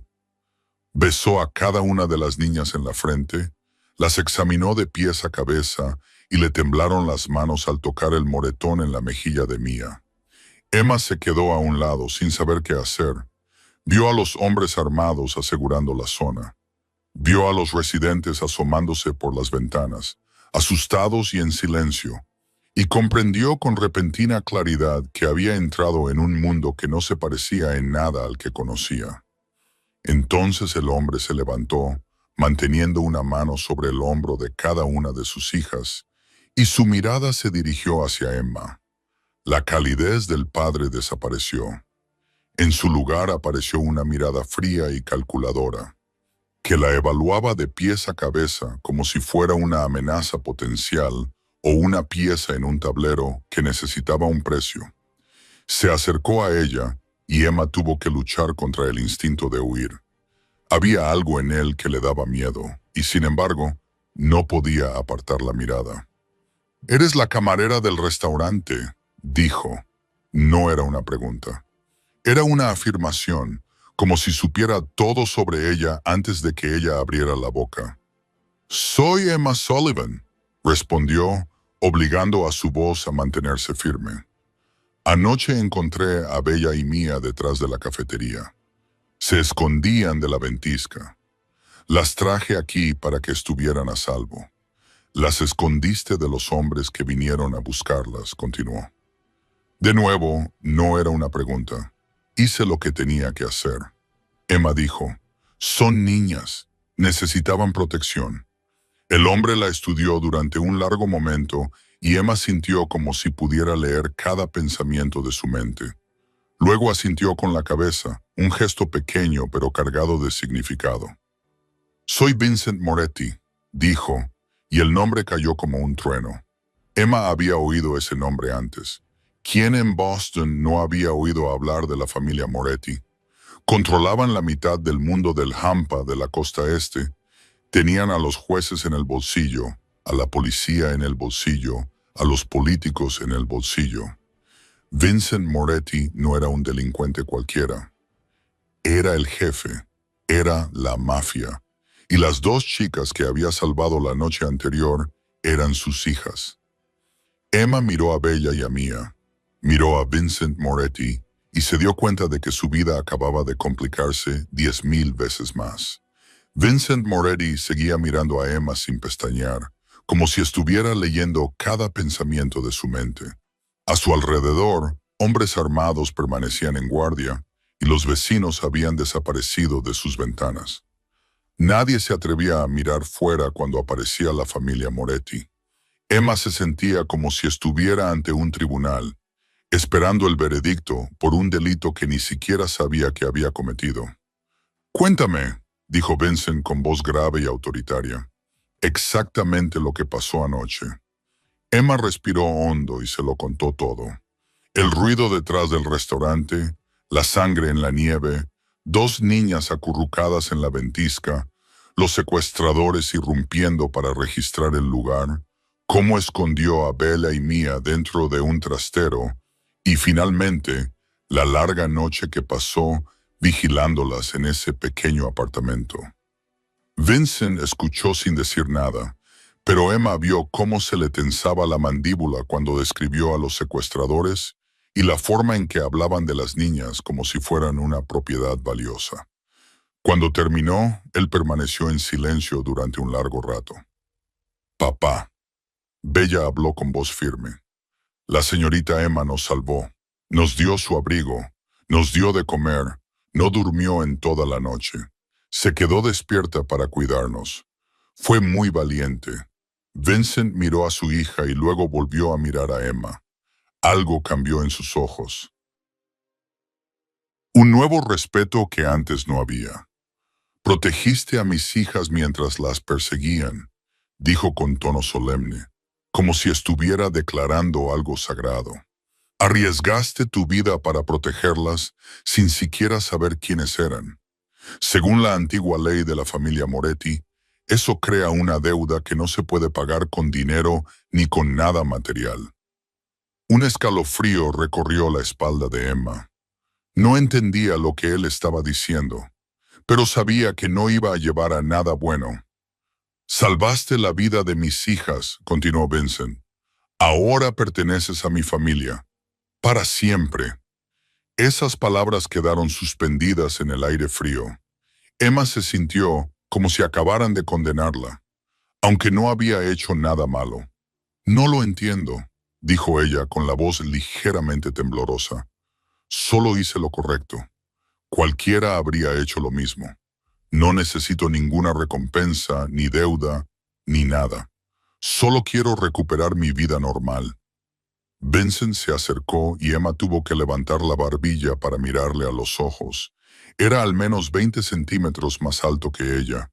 Besó a cada una de las niñas en la frente, las examinó de pies a cabeza y le temblaron las manos al tocar el moretón en la mejilla de Mia. Emma se quedó a un lado sin saber qué hacer. Vio a los hombres armados asegurando la zona. Vio a los residentes asomándose por las ventanas, asustados y en silencio, y comprendió con repentina claridad que había entrado en un mundo que no se parecía en nada al que conocía. Entonces el hombre se levantó, manteniendo una mano sobre el hombro de cada una de sus hijas, y su mirada se dirigió hacia Emma. La calidez del padre desapareció. En su lugar apareció una mirada fría y calculadora, que la evaluaba de pies a cabeza como si fuera una amenaza potencial o una pieza en un tablero que necesitaba un precio. Se acercó a ella y Emma tuvo que luchar contra el instinto de huir. Había algo en él que le daba miedo y, sin embargo, no podía apartar la mirada. «Eres la camarera del restaurante», dijo. No era una pregunta. Era una afirmación, como si supiera todo sobre ella antes de que ella abriera la boca. «Soy Emma Sullivan», respondió, obligando a su voz a mantenerse firme. «Anoche encontré a Bella y Mia detrás de la cafetería. Se escondían de la ventisca. Las traje aquí para que estuvieran a salvo. Las escondiste de los hombres que vinieron a buscarlas», continuó. De nuevo, no era una pregunta. Hice lo que tenía que hacer. Emma dijo, «Son niñas. Necesitaban protección». El hombre la estudió durante un largo momento y Emma sintió como si pudiera leer cada pensamiento de su mente. Luego asintió con la cabeza, un gesto pequeño pero cargado de significado. «Soy Vincent Moretti», dijo, y el nombre cayó como un trueno. Emma había oído ese nombre antes. ¿Quién en Boston no había oído hablar de la familia Moretti? Controlaban la mitad del mundo del hampa de la costa este. Tenían a los jueces en el bolsillo, a la policía en el bolsillo, a los políticos en el bolsillo. Vincent Moretti no era un delincuente cualquiera. Era el jefe, era la mafia. Y las dos chicas que había salvado la noche anterior eran sus hijas. Emma miró a Bella y a Mia, miró a Vincent Moretti y se dio cuenta de que su vida acababa de complicarse 10,000 veces más. Vincent Moretti seguía mirando a Emma sin pestañear, como si estuviera leyendo cada pensamiento de su mente. A su alrededor, hombres armados permanecían en guardia y los vecinos habían desaparecido de sus ventanas. Nadie se atrevía a mirar fuera cuando aparecía la familia Moretti. Emma se sentía como si estuviera ante un tribunal, esperando el veredicto por un delito que ni siquiera sabía que había cometido. «Cuéntame», dijo Vincent con voz grave y autoritaria, «exactamente lo que pasó anoche». Emma respiró hondo y se lo contó todo. El ruido detrás del restaurante, la sangre en la nieve, dos niñas acurrucadas en la ventisca, los secuestradores irrumpiendo para registrar el lugar, cómo escondió a Bella y Mia dentro de un trastero y finalmente la larga noche que pasó vigilándolas en ese pequeño apartamento. Vincent escuchó sin decir nada, pero Emma vio cómo se le tensaba la mandíbula cuando describió a los secuestradores y la forma en que hablaban de las niñas como si fueran una propiedad valiosa. Cuando terminó, él permaneció en silencio durante un largo rato. «Papá», Bella habló con voz firme. «La señorita Emma nos salvó, nos dio su abrigo, nos dio de comer, no durmió en toda la noche. Se quedó despierta para cuidarnos. Fue muy valiente». Vincent miró a su hija y luego volvió a mirar a Emma. Algo cambió en sus ojos. Un nuevo respeto que antes no había. «Protegiste a mis hijas mientras las perseguían», dijo con tono solemne, como si estuviera declarando algo sagrado. «Arriesgaste tu vida para protegerlas sin siquiera saber quiénes eran. Según la antigua ley de la familia Moretti, eso crea una deuda que no se puede pagar con dinero ni con nada material». Un escalofrío recorrió la espalda de Emma. No entendía lo que él estaba diciendo, pero sabía que no iba a llevar a nada bueno. «Salvaste la vida de mis hijas», continuó Vincent. «Ahora perteneces a mi familia. Para siempre». Esas palabras quedaron suspendidas en el aire frío. Emma se sintió como si acabaran de condenarla, aunque no había hecho nada malo. «No lo entiendo», dijo ella con la voz ligeramente temblorosa. «Solo hice lo correcto. Cualquiera habría hecho lo mismo. No necesito ninguna recompensa, ni deuda, ni nada. Solo quiero recuperar mi vida normal». Vincent se acercó y Emma tuvo que levantar la barbilla para mirarle a los ojos. Era al menos 20 centímetros más alto que ella,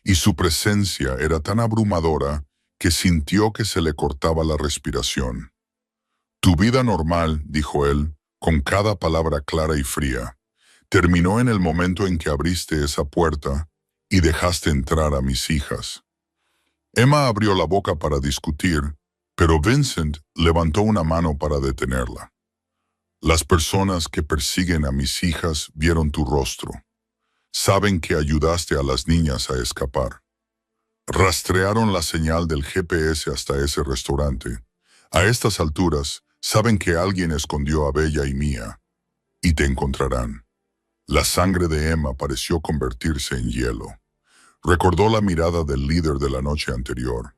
y su presencia era tan abrumadora que sintió que se le cortaba la respiración. «Tu vida normal», dijo él, con cada palabra clara y fría, «terminó en el momento en que abriste esa puerta y dejaste entrar a mis hijas». Emma abrió la boca para discutir, pero Vincent levantó una mano para detenerla. «Las personas que persiguen a mis hijas vieron tu rostro. Saben que ayudaste a las niñas a escapar. Rastrearon la señal del GPS hasta ese restaurante. A estas alturas, saben que alguien escondió a Bella y Mia, y te encontrarán». La sangre de Emma pareció convertirse en hielo. Recordó la mirada del líder de la noche anterior,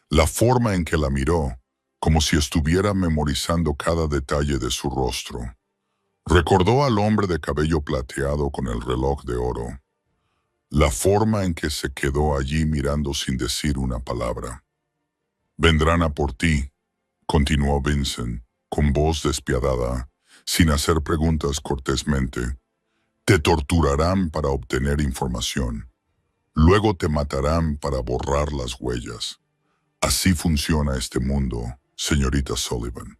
la forma en que la miró, como si estuviera memorizando cada detalle de su rostro. Recordó al hombre de cabello plateado con el reloj de oro, la forma en que se quedó allí mirando sin decir una palabra. «Vendrán a por ti», continuó Vincent, con voz despiadada, sin hacer preguntas cortésmente. Te torturarán para obtener información. Luego te matarán para borrar las huellas. Así funciona este mundo, señorita Sullivan.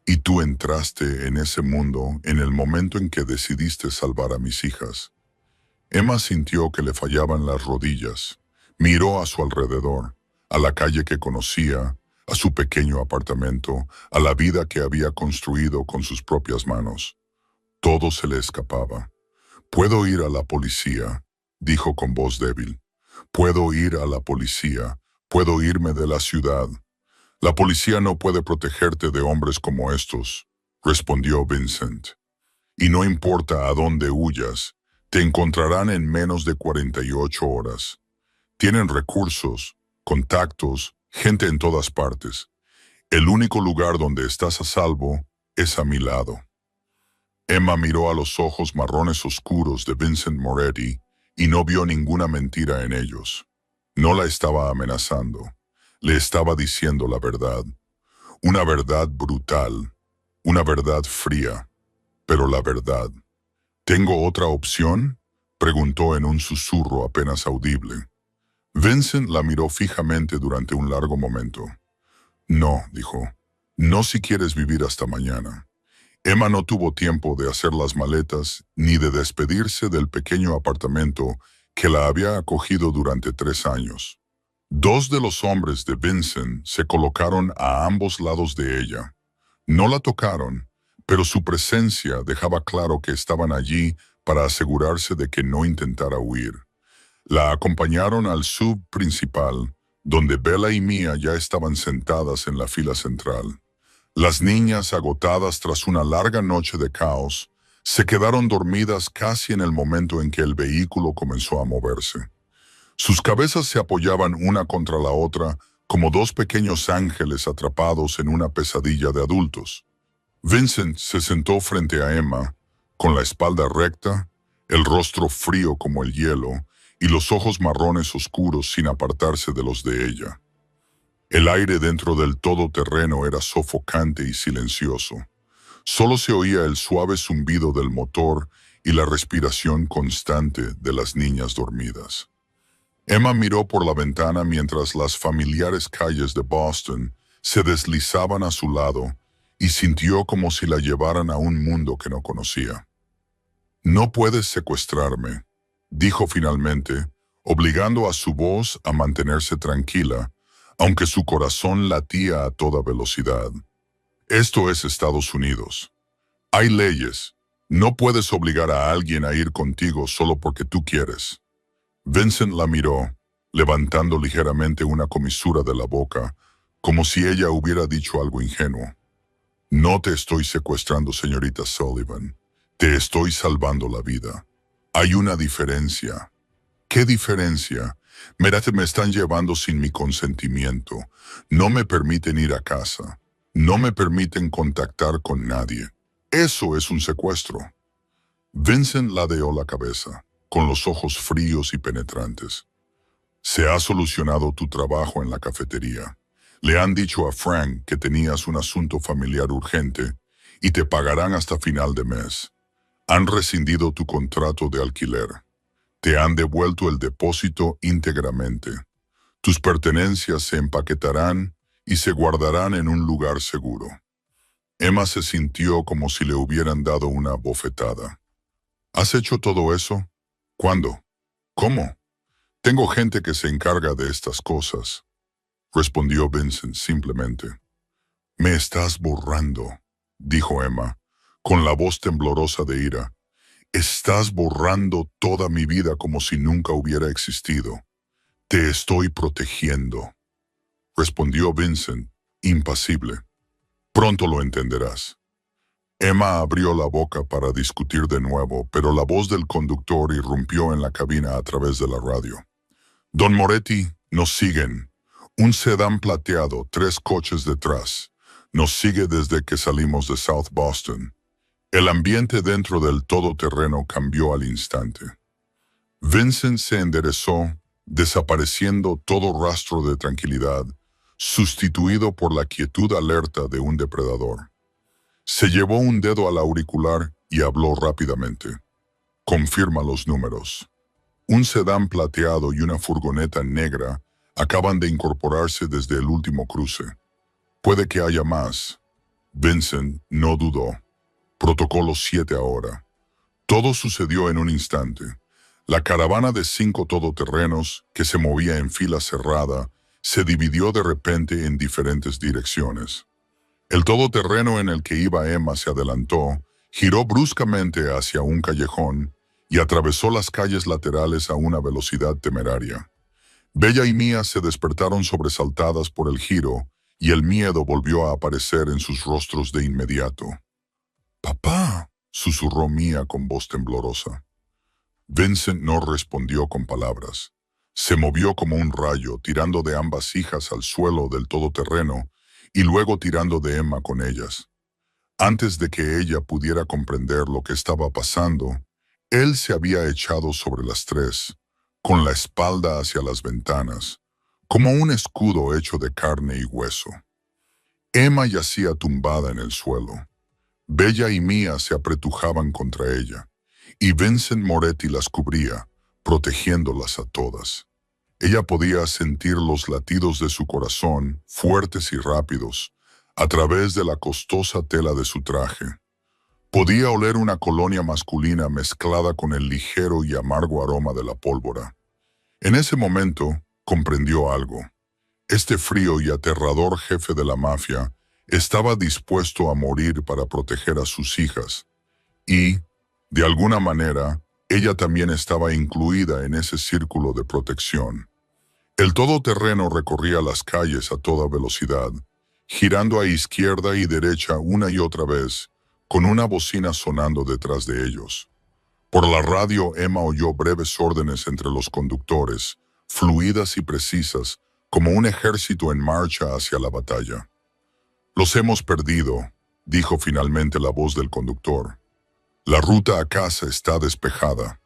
Y tú entraste en ese mundo en el momento en que decidiste salvar a mis hijas. Emma sintió que le fallaban las rodillas. Miró a su alrededor, a la calle que conocía, a su pequeño apartamento, a la vida que había construido con sus propias manos. Todo se le escapaba. «Puedo ir a la policía», dijo con voz débil. «Puedo ir a la policía. Puedo irme de la ciudad». «La policía no puede protegerte de hombres como estos», respondió Vincent. «Y no importa a dónde huyas, te encontrarán en menos de 48 horas. Tienen recursos, contactos, gente en todas partes. El único lugar donde estás a salvo es a mi lado». Emma miró a los ojos marrones oscuros de Vincent Moretti y no vio ninguna mentira en ellos. No la estaba amenazando. Le estaba diciendo la verdad. Una verdad brutal. Una verdad fría. Pero la verdad. «¿Tengo otra opción?», preguntó en un susurro apenas audible. Vincent la miró fijamente durante un largo momento. «No», dijo. «No si quieres vivir hasta mañana». Emma no tuvo tiempo de hacer las maletas ni de despedirse del pequeño apartamento que la había acogido durante 3 años. Dos de los hombres de Vincent se colocaron a ambos lados de ella. No la tocaron, pero su presencia dejaba claro que estaban allí para asegurarse de que no intentara huir. La acompañaron al sub principal, donde Bella y Mia ya estaban sentadas en la fila central. Las niñas, agotadas tras una larga noche de caos, se quedaron dormidas casi en el momento en que el vehículo comenzó a moverse. Sus cabezas se apoyaban una contra la otra como dos pequeños ángeles atrapados en una pesadilla de adultos. Vincent se sentó frente a Emma, con la espalda recta, el rostro frío como el hielo y los ojos marrones oscuros sin apartarse de los de ella. El aire dentro del todoterreno era sofocante y silencioso. Solo se oía el suave zumbido del motor y la respiración constante de las niñas dormidas. Emma miró por la ventana mientras las familiares calles de Boston se deslizaban a su lado y sintió como si la llevaran a un mundo que no conocía. «No puedes secuestrarme», dijo finalmente, obligando a su voz a mantenerse tranquila, aunque su corazón latía a toda velocidad. «Esto es Estados Unidos. Hay leyes. No puedes obligar a alguien a ir contigo solo porque tú quieres». Vincent la miró, levantando ligeramente una comisura de la boca, como si ella hubiera dicho algo ingenuo. «No te estoy secuestrando, señorita Sullivan. Te estoy salvando la vida. Hay una diferencia». «¿Qué diferencia?» Me están llevando sin mi consentimiento. No me permiten ir a casa. No me permiten contactar con nadie. Eso es un secuestro». Vincent ladeó la cabeza, con los ojos fríos y penetrantes. «Se ha solucionado tu trabajo en la cafetería. Le han dicho a Frank que tenías un asunto familiar urgente y te pagarán hasta final de mes. Han rescindido tu contrato de alquiler. Te han devuelto el depósito íntegramente. Tus pertenencias se empaquetarán y se guardarán en un lugar seguro». Emma se sintió como si le hubieran dado una bofetada. «¿Has hecho todo eso? ¿Cuándo? ¿Cómo?» «Tengo gente que se encarga de estas cosas», respondió Vincent simplemente. «Me estás borrando», dijo Emma, con la voz temblorosa de ira. «Estás borrando toda mi vida como si nunca hubiera existido. Te estoy protegiendo», respondió Vincent, impasible. «Pronto lo entenderás». Emma abrió la boca para discutir de nuevo, pero la voz del conductor irrumpió en la cabina a través de la radio. «Don Moretti, nos siguen. Un sedán plateado, 3 coches detrás. Nos sigue desde que salimos de South Boston». El ambiente dentro del todoterreno cambió al instante. Vincent se enderezó, desapareciendo todo rastro de tranquilidad, sustituido por la quietud alerta de un depredador. Se llevó un dedo al auricular y habló rápidamente. Confirma los números. Un sedán plateado y una furgoneta negra acaban de incorporarse desde el último cruce. Puede que haya más. Vincent no dudó. Protocolo 7 ahora. Todo sucedió en un instante. La caravana de 5 todoterrenos, que se movía en fila cerrada, se dividió de repente en diferentes direcciones. El todoterreno en el que iba Emma se adelantó, giró bruscamente hacia un callejón y atravesó las calles laterales a una velocidad temeraria. Bella y Mia se despertaron sobresaltadas por el giro y el miedo volvió a aparecer en sus rostros de inmediato. «¡Papá!», susurró Mia con voz temblorosa. Vincent no respondió con palabras. Se movió como un rayo, tirando de ambas hijas al suelo del todoterreno y luego tirando de Emma con ellas. Antes de que ella pudiera comprender lo que estaba pasando, él se había echado sobre las tres, con la espalda hacia las ventanas, como un escudo hecho de carne y hueso. Emma yacía tumbada en el suelo. Bella y Mia se apretujaban contra ella, y Vincent Moretti las cubría, protegiéndolas a todas. Ella podía sentir los latidos de su corazón, fuertes y rápidos, a través de la costosa tela de su traje. Podía oler una colonia masculina mezclada con el ligero y amargo aroma de la pólvora. En ese momento, comprendió algo. Este frío y aterrador jefe de la mafia estaba dispuesto a morir para proteger a sus hijas. Y, de alguna manera, ella también estaba incluida en ese círculo de protección. El todoterreno recorría las calles a toda velocidad, girando a izquierda y derecha una y otra vez, con una bocina sonando detrás de ellos. Por la radio Emma oyó breves órdenes entre los conductores, fluidas y precisas, como un ejército en marcha hacia la batalla. «Los hemos perdido», dijo finalmente la voz del conductor. «La ruta a casa está despejada».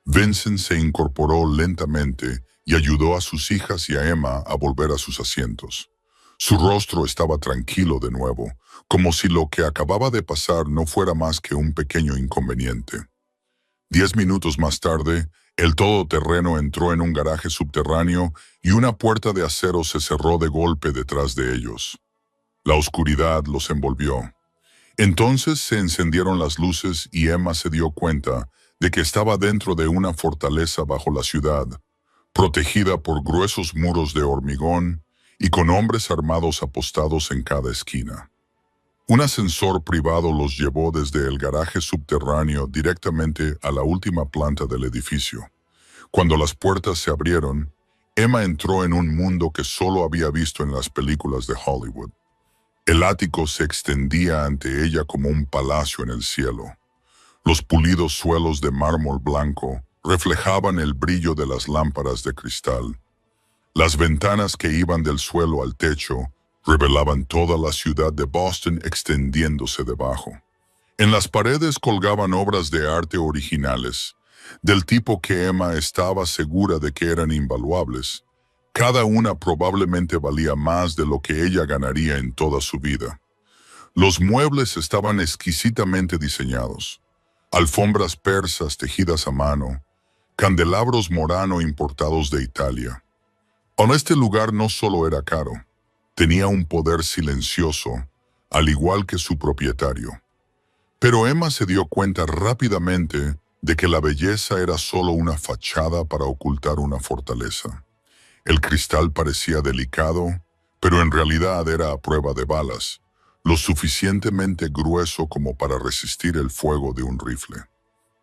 Vincent se incorporó lentamente y ayudó a sus hijas y a Emma a volver a sus asientos. Su rostro estaba tranquilo de nuevo, como si lo que acababa de pasar no fuera más que un pequeño inconveniente. 10 minutos más tarde, el todoterreno entró en un garaje subterráneo y una puerta de acero se cerró de golpe detrás de ellos. La oscuridad los envolvió. Entonces se encendieron las luces y Emma se dio cuenta de que estaba dentro de una fortaleza bajo la ciudad, protegida por gruesos muros de hormigón y con hombres armados apostados en cada esquina. Un ascensor privado los llevó desde el garaje subterráneo directamente a la última planta del edificio. Cuando las puertas se abrieron, Emma entró en un mundo que solo había visto en las películas de Hollywood. El ático se extendía ante ella como un palacio en el cielo. Los pulidos suelos de mármol blanco reflejaban el brillo de las lámparas de cristal. Las ventanas que iban del suelo al techo revelaban toda la ciudad de Boston extendiéndose debajo. En las paredes colgaban obras de arte originales, del tipo que Emma estaba segura de que eran invaluables. Cada una probablemente valía más de lo que ella ganaría en toda su vida. Los muebles estaban exquisitamente diseñados. Alfombras persas tejidas a mano, candelabros Murano importados de Italia. Este lugar no solo era caro, tenía un poder silencioso, al igual que su propietario. Pero Emma se dio cuenta rápidamente de que la belleza era solo una fachada para ocultar una fortaleza. El cristal parecía delicado, pero en realidad era a prueba de balas, lo suficientemente grueso como para resistir el fuego de un rifle.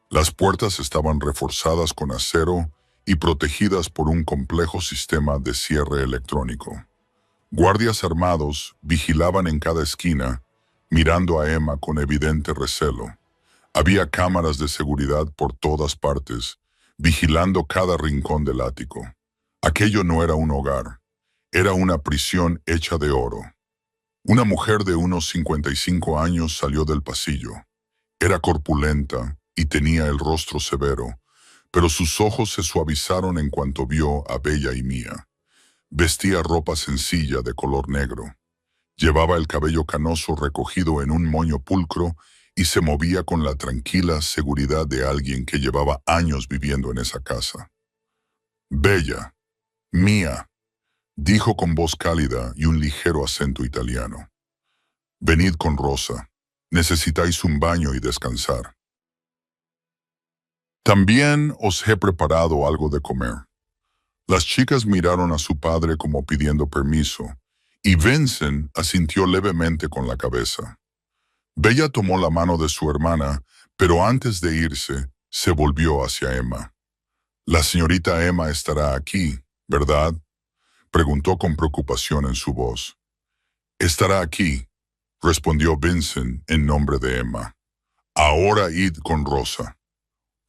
Las puertas estaban reforzadas con acero y protegidas por un complejo sistema de cierre electrónico. Guardias armados vigilaban en cada esquina, mirando a Emma con evidente recelo. Había cámaras de seguridad por todas partes, vigilando cada rincón del ático. Aquello no era un hogar, era una prisión hecha de oro. Una mujer de unos 55 años salió del pasillo. Era corpulenta y tenía el rostro severo, pero sus ojos se suavizaron en cuanto vio a Bella y Mia. Vestía ropa sencilla de color negro. Llevaba el cabello canoso recogido en un moño pulcro y se movía con la tranquila seguridad de alguien que llevaba años viviendo en esa casa. Bella, mía, dijo con voz cálida y un ligero acento italiano. Venid con Rosa. Necesitáis un baño y descansar. También os he preparado algo de comer. Las chicas miraron a su padre como pidiendo permiso, y Vincent asintió levemente con la cabeza. Bella tomó la mano de su hermana, pero antes de irse, se volvió hacia Emma. La señorita Emma estará aquí, ¿verdad? Preguntó con preocupación en su voz. Estará aquí, respondió Vincent en nombre de Emma. Ahora id con Rosa.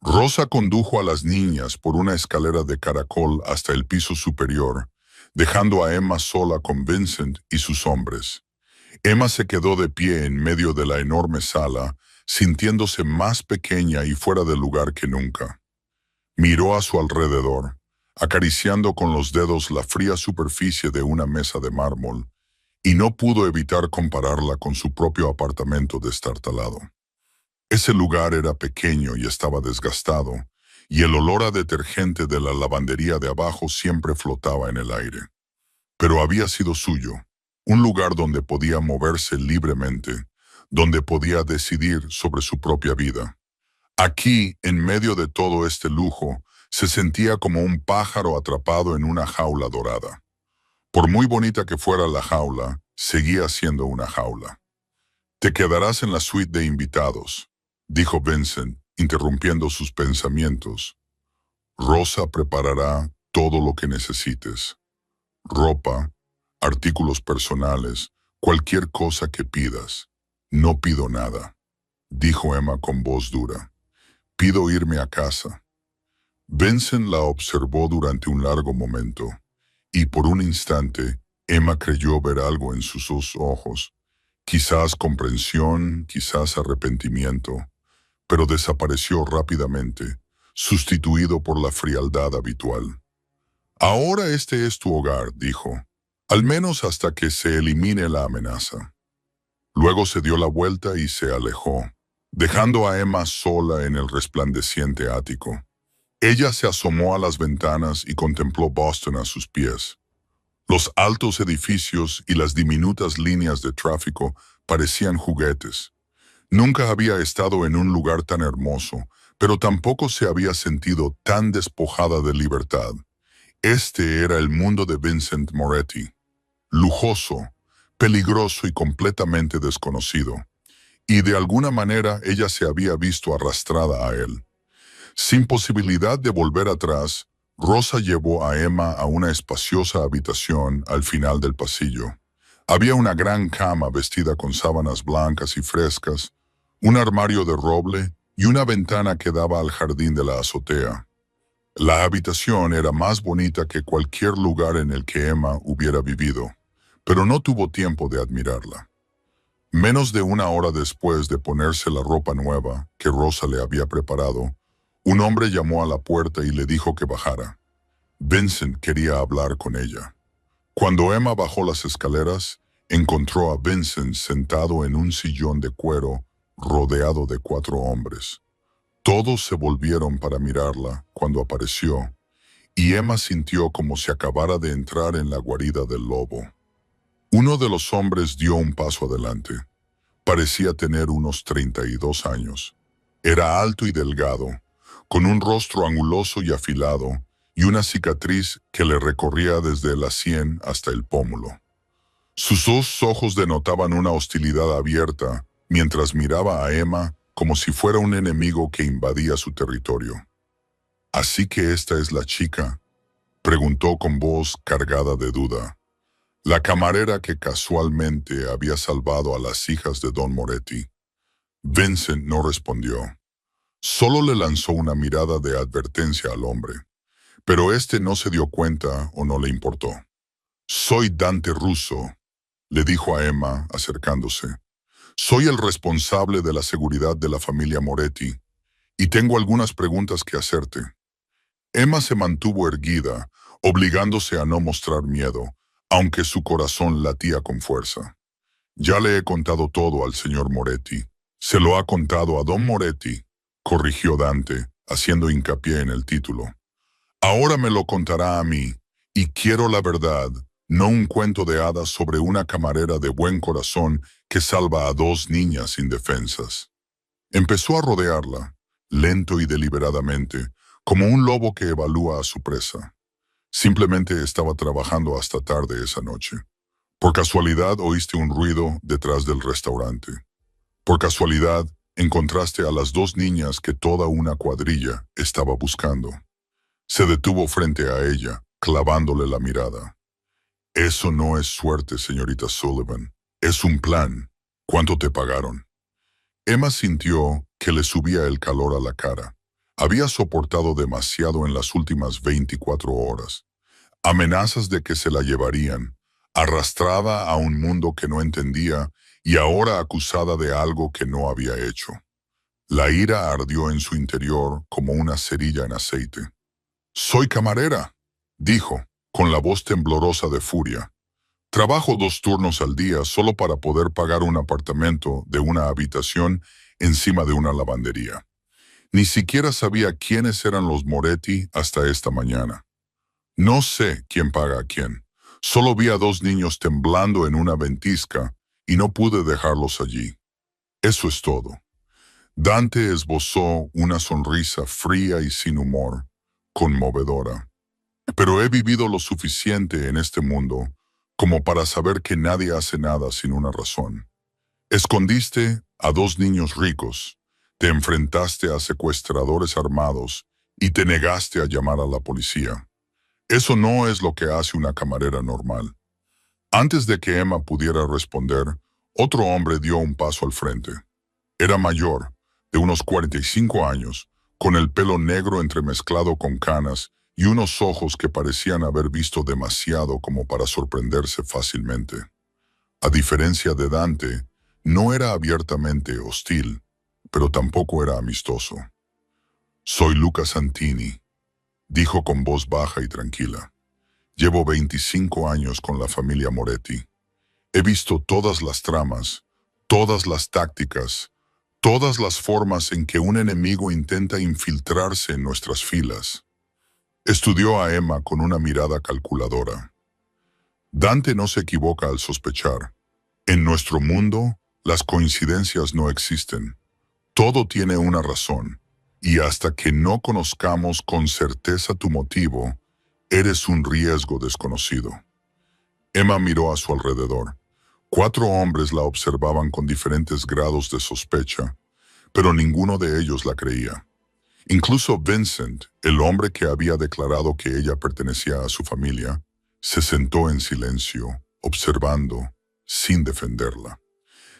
Rosa condujo a las niñas por una escalera de caracol hasta el piso superior, dejando a Emma sola con Vincent y sus hombres. Emma se quedó de pie en medio de la enorme sala, sintiéndose más pequeña y fuera de lugar que nunca. Miró a su alrededor, acariciando con los dedos la fría superficie de una mesa de mármol, y no pudo evitar compararla con su propio apartamento destartalado. Ese lugar era pequeño y estaba desgastado, y el olor a detergente de la lavandería de abajo siempre flotaba en el aire. Pero había sido suyo, un lugar donde podía moverse libremente, donde podía decidir sobre su propia vida. Aquí, en medio de todo este lujo, se sentía como un pájaro atrapado en una jaula dorada. Por muy bonita que fuera la jaula, seguía siendo una jaula. Te quedarás en la suite de invitados, dijo Vincent, interrumpiendo sus pensamientos. Rosa preparará todo lo que necesites. Ropa, artículos personales, cualquier cosa que pidas. No pido nada, dijo Emma con voz dura. Pido irme a casa. Vincent la observó durante un largo momento, y por un instante Emma creyó ver algo en sus dos ojos, quizás comprensión, quizás arrepentimiento, pero desapareció rápidamente, sustituido por la frialdad habitual. Ahora este es tu hogar, dijo, al menos hasta que se elimine la amenaza. Luego se dio la vuelta y se alejó, dejando a Emma sola en el resplandeciente ático. Ella se asomó a las ventanas y contempló Boston a sus pies. Los altos edificios y las diminutas líneas de tráfico parecían juguetes. Nunca había estado en un lugar tan hermoso, pero tampoco se había sentido tan despojada de libertad. Este era el mundo de Vincent Moretti, lujoso, peligroso y completamente desconocido. Y de alguna manera ella se había visto arrastrada a él. Sin posibilidad de volver atrás, Rosa llevó a Emma a una espaciosa habitación al final del pasillo. Había una gran cama vestida con sábanas blancas y frescas, un armario de roble y una ventana que daba al jardín de la azotea. La habitación era más bonita que cualquier lugar en el que Emma hubiera vivido, pero no tuvo tiempo de admirarla. Menos de una hora después de ponerse la ropa nueva que Rosa le había preparado, un hombre llamó a la puerta y le dijo que bajara. Vincent quería hablar con ella. Cuando Emma bajó las escaleras, encontró a Vincent sentado en un sillón de cuero rodeado de 4 hombres. Todos se volvieron para mirarla cuando apareció, y Emma sintió como si acabara de entrar en la guarida del lobo. Uno de los hombres dio un paso adelante. Parecía tener unos 32 años. Era alto y delgado, con un rostro anguloso y afilado, y una cicatriz que le recorría desde la sien hasta el pómulo. Sus 2 ojos denotaban una hostilidad abierta, mientras miraba a Emma como si fuera un enemigo que invadía su territorio. «¿Así que esta es la chica?», preguntó con voz cargada de duda. La camarera que casualmente había salvado a las hijas de Don Moretti. Vincent no respondió. Solo le lanzó una mirada de advertencia al hombre, pero este no se dio cuenta o no le importó. «Soy Dante Russo», le dijo a Emma, acercándose. «Soy el responsable de la seguridad de la familia Moretti, y tengo algunas preguntas que hacerte». Emma se mantuvo erguida, obligándose a no mostrar miedo, aunque su corazón latía con fuerza. Ya le he contado todo al señor Moretti. Se lo ha contado a don Moretti, corrigió Dante, haciendo hincapié en el título. Ahora me lo contará a mí, y quiero la verdad, no un cuento de hadas sobre una camarera de buen corazón que salva a dos niñas indefensas. Empezó a rodearla, lento y deliberadamente, como un lobo que evalúa a su presa. Simplemente estaba trabajando hasta tarde esa noche. Por casualidad oíste un ruido detrás del restaurante. Por casualidad encontraste a las dos niñas que toda una cuadrilla estaba buscando. Se detuvo frente a ella, clavándole la mirada. Eso no es suerte, señorita Sullivan. Es un plan. ¿Cuánto te pagaron? Emma sintió que le subía el calor a la cara. Había soportado demasiado en las últimas 24 horas. Amenazas de que se la llevarían, arrastrada a un mundo que no entendía y ahora acusada de algo que no había hecho. La ira ardió en su interior como una cerilla en aceite. «Soy camarera», dijo, con la voz temblorosa de furia. «Trabajo 2 turnos al día solo para poder pagar un apartamento de una habitación encima de una lavandería. Ni siquiera sabía quiénes eran los Moretti hasta esta mañana. No sé quién paga a quién. Solo vi a 2 niños temblando en una ventisca y no pude dejarlos allí. Eso es todo». Dante esbozó una sonrisa fría y sin humor, conmovedora. «Pero he vivido lo suficiente en este mundo como para saber que nadie hace nada sin una razón. Escondiste a 2 niños ricos, te enfrentaste a secuestradores armados y te negaste a llamar a la policía. Eso no es lo que hace una camarera normal». Antes de que Emma pudiera responder, otro hombre dio un paso al frente. Era mayor, de unos 45 años, con el pelo negro entremezclado con canas y unos ojos que parecían haber visto demasiado como para sorprenderse fácilmente. A diferencia de Dante, no era abiertamente hostil, pero tampoco era amistoso. «Soy Luca Santini», dijo con voz baja y tranquila. «Llevo 25 años con la familia Moretti. He visto todas las tramas, todas las tácticas, todas las formas en que un enemigo intenta infiltrarse en nuestras filas». Estudió a Emma con una mirada calculadora. Dante no se equivoca al sospechar. En nuestro mundo, las coincidencias no existen. Todo tiene una razón, y hasta que no conozcamos con certeza tu motivo, eres un riesgo desconocido. Emma miró a su alrededor. 4 hombres la observaban con diferentes grados de sospecha, pero ninguno de ellos la creía. Incluso Vincent, el hombre que había declarado que ella pertenecía a su familia, se sentó en silencio, observando, sin defenderla.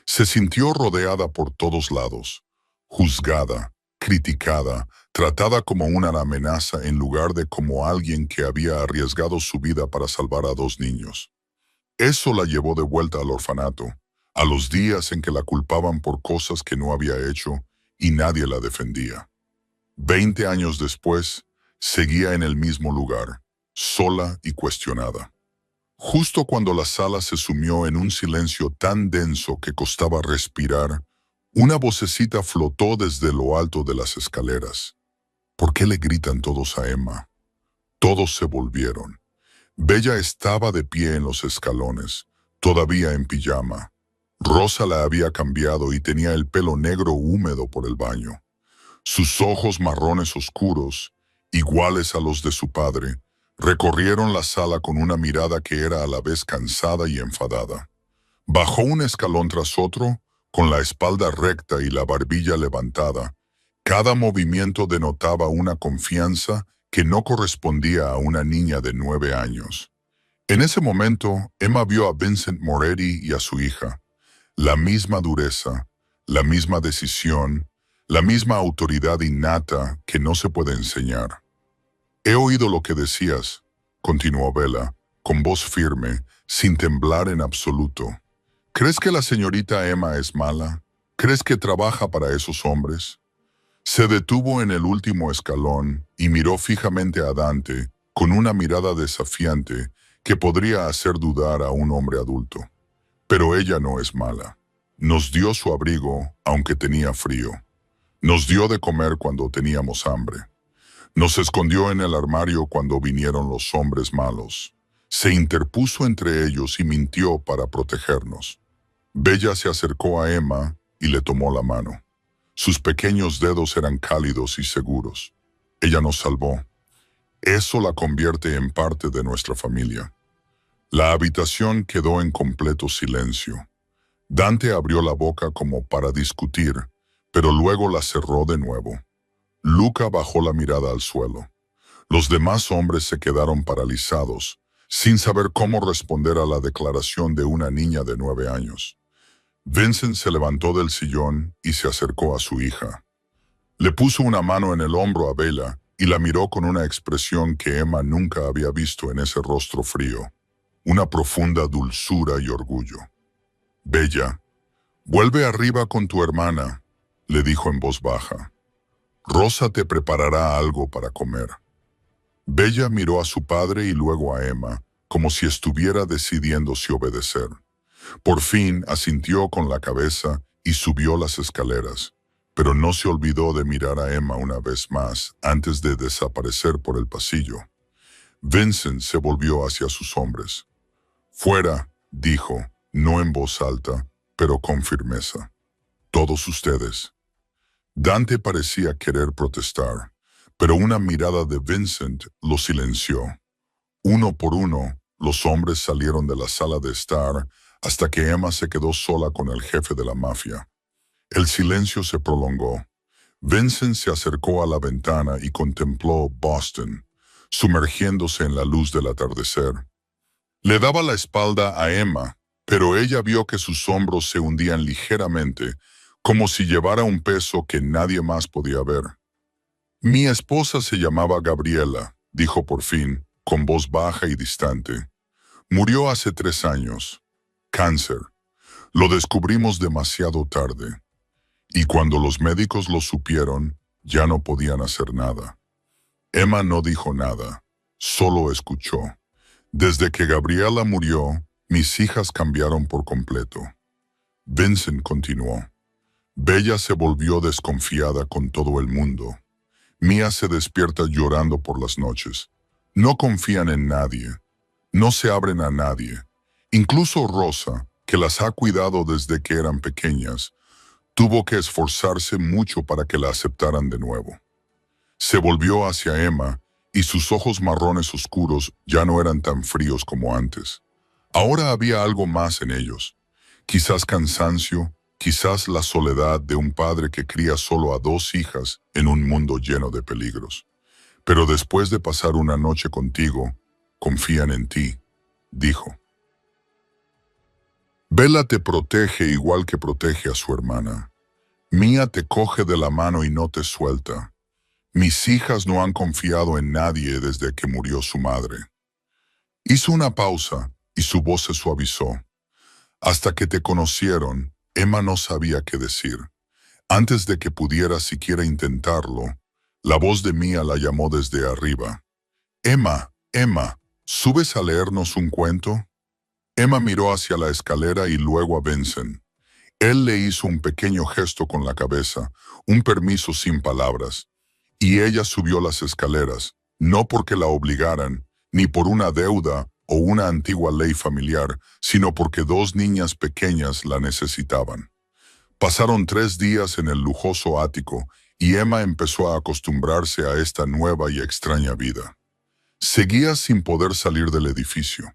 Se sintió rodeada por todos lados, juzgada, criticada, tratada como una amenaza en lugar de como alguien que había arriesgado su vida para salvar a 2 niños. Eso la llevó de vuelta al orfanato, a los días en que la culpaban por cosas que no había hecho y nadie la defendía. 20 años después, seguía en el mismo lugar, sola y cuestionada. Justo cuando la sala se sumió en un silencio tan denso que costaba respirar, una vocecita flotó desde lo alto de las escaleras. ¿Por qué le gritan todos a Emma? Todos se volvieron. Bella estaba de pie en los escalones, todavía en pijama. Rosa la había cambiado y tenía el pelo negro húmedo por el baño. Sus ojos marrones oscuros, iguales a los de su padre, recorrieron la sala con una mirada que era a la vez cansada y enfadada. Bajó un escalón tras otro, con la espalda recta y la barbilla levantada. Cada movimiento denotaba una confianza que no correspondía a una niña de 9 años. En ese momento, Emma vio a Vincent Moretti y a su hija. La misma dureza, la misma decisión, la misma autoridad innata que no se puede enseñar. «He oído lo que decías», continuó Bella, con voz firme, sin temblar en absoluto. «¿Crees que la señorita Emma es mala? ¿Crees que trabaja para esos hombres?» Se detuvo en el último escalón y miró fijamente a Dante con una mirada desafiante que podría hacer dudar a un hombre adulto. Pero ella no es mala. Nos dio su abrigo aunque tenía frío. Nos dio de comer cuando teníamos hambre. Nos escondió en el armario cuando vinieron los hombres malos. Se interpuso entre ellos y mintió para protegernos. Bella se acercó a Emma y le tomó la mano. Sus pequeños dedos eran cálidos y seguros. Ella nos salvó. Eso la convierte en parte de nuestra familia. La habitación quedó en completo silencio. Dante abrió la boca como para discutir, pero luego la cerró de nuevo. Luca bajó la mirada al suelo. Los demás hombres se quedaron paralizados, sin saber cómo responder a la declaración de una niña de 9 años. Vincent se levantó del sillón y se acercó a su hija. Le puso una mano en el hombro a Bella y la miró con una expresión que Emma nunca había visto en ese rostro frío, una profunda dulzura y orgullo. Bella, vuelve arriba con tu hermana, le dijo en voz baja. Rosa te preparará algo para comer. Bella miró a su padre y luego a Emma, como si estuviera decidiendo si obedecer. Por fin asintió con la cabeza y subió las escaleras, pero no se olvidó de mirar a Emma una vez más antes de desaparecer por el pasillo. Vincent se volvió hacia sus hombres. Fuera, dijo, no en voz alta, pero con firmeza. Todos ustedes. Dante parecía querer protestar, pero una mirada de Vincent lo silenció. Uno por uno, los hombres salieron de la sala de estar hasta que Emma se quedó sola con el jefe de la mafia. El silencio se prolongó. Vincent se acercó a la ventana y contempló Boston, sumergiéndose en la luz del atardecer. Le daba la espalda a Emma, pero ella vio que sus hombros se hundían ligeramente, como si llevara un peso que nadie más podía ver. Mi esposa se llamaba Gabriela, dijo por fin, con voz baja y distante. Murió hace 3 años. Cáncer. Lo descubrimos demasiado tarde. Y cuando los médicos lo supieron, ya no podían hacer nada. Emma no dijo nada, solo escuchó. Desde que Gabriela murió, mis hijas cambiaron por completo. Vincent continuó. Bella se volvió desconfiada con todo el mundo. Mia se despierta llorando por las noches. No confían en nadie. No se abren a nadie. Incluso Rosa, que las ha cuidado desde que eran pequeñas, tuvo que esforzarse mucho para que la aceptaran de nuevo. Se volvió hacia Emma y sus ojos marrones oscuros ya no eran tan fríos como antes. Ahora había algo más en ellos. Quizás cansancio, quizás la soledad de un padre que cría solo a 2 hijas en un mundo lleno de peligros. Pero después de pasar una noche contigo, confían en ti, dijo. Bella te protege igual que protege a su hermana. Mia te coge de la mano y no te suelta. Mis hijas no han confiado en nadie desde que murió su madre. Hizo una pausa y su voz se suavizó. Hasta que te conocieron, Emma no sabía qué decir. Antes de que pudiera siquiera intentarlo, la voz de Mia la llamó desde arriba. Emma, Emma, ¿subes a leernos un cuento? Emma miró hacia la escalera y luego a Vincent. Él le hizo un pequeño gesto con la cabeza, un permiso sin palabras, y ella subió las escaleras, no porque la obligaran, ni por una deuda o una antigua ley familiar, sino porque 2 niñas pequeñas la necesitaban. Pasaron 3 días en el lujoso ático y Emma empezó a acostumbrarse a esta nueva y extraña vida. Seguía sin poder salir del edificio.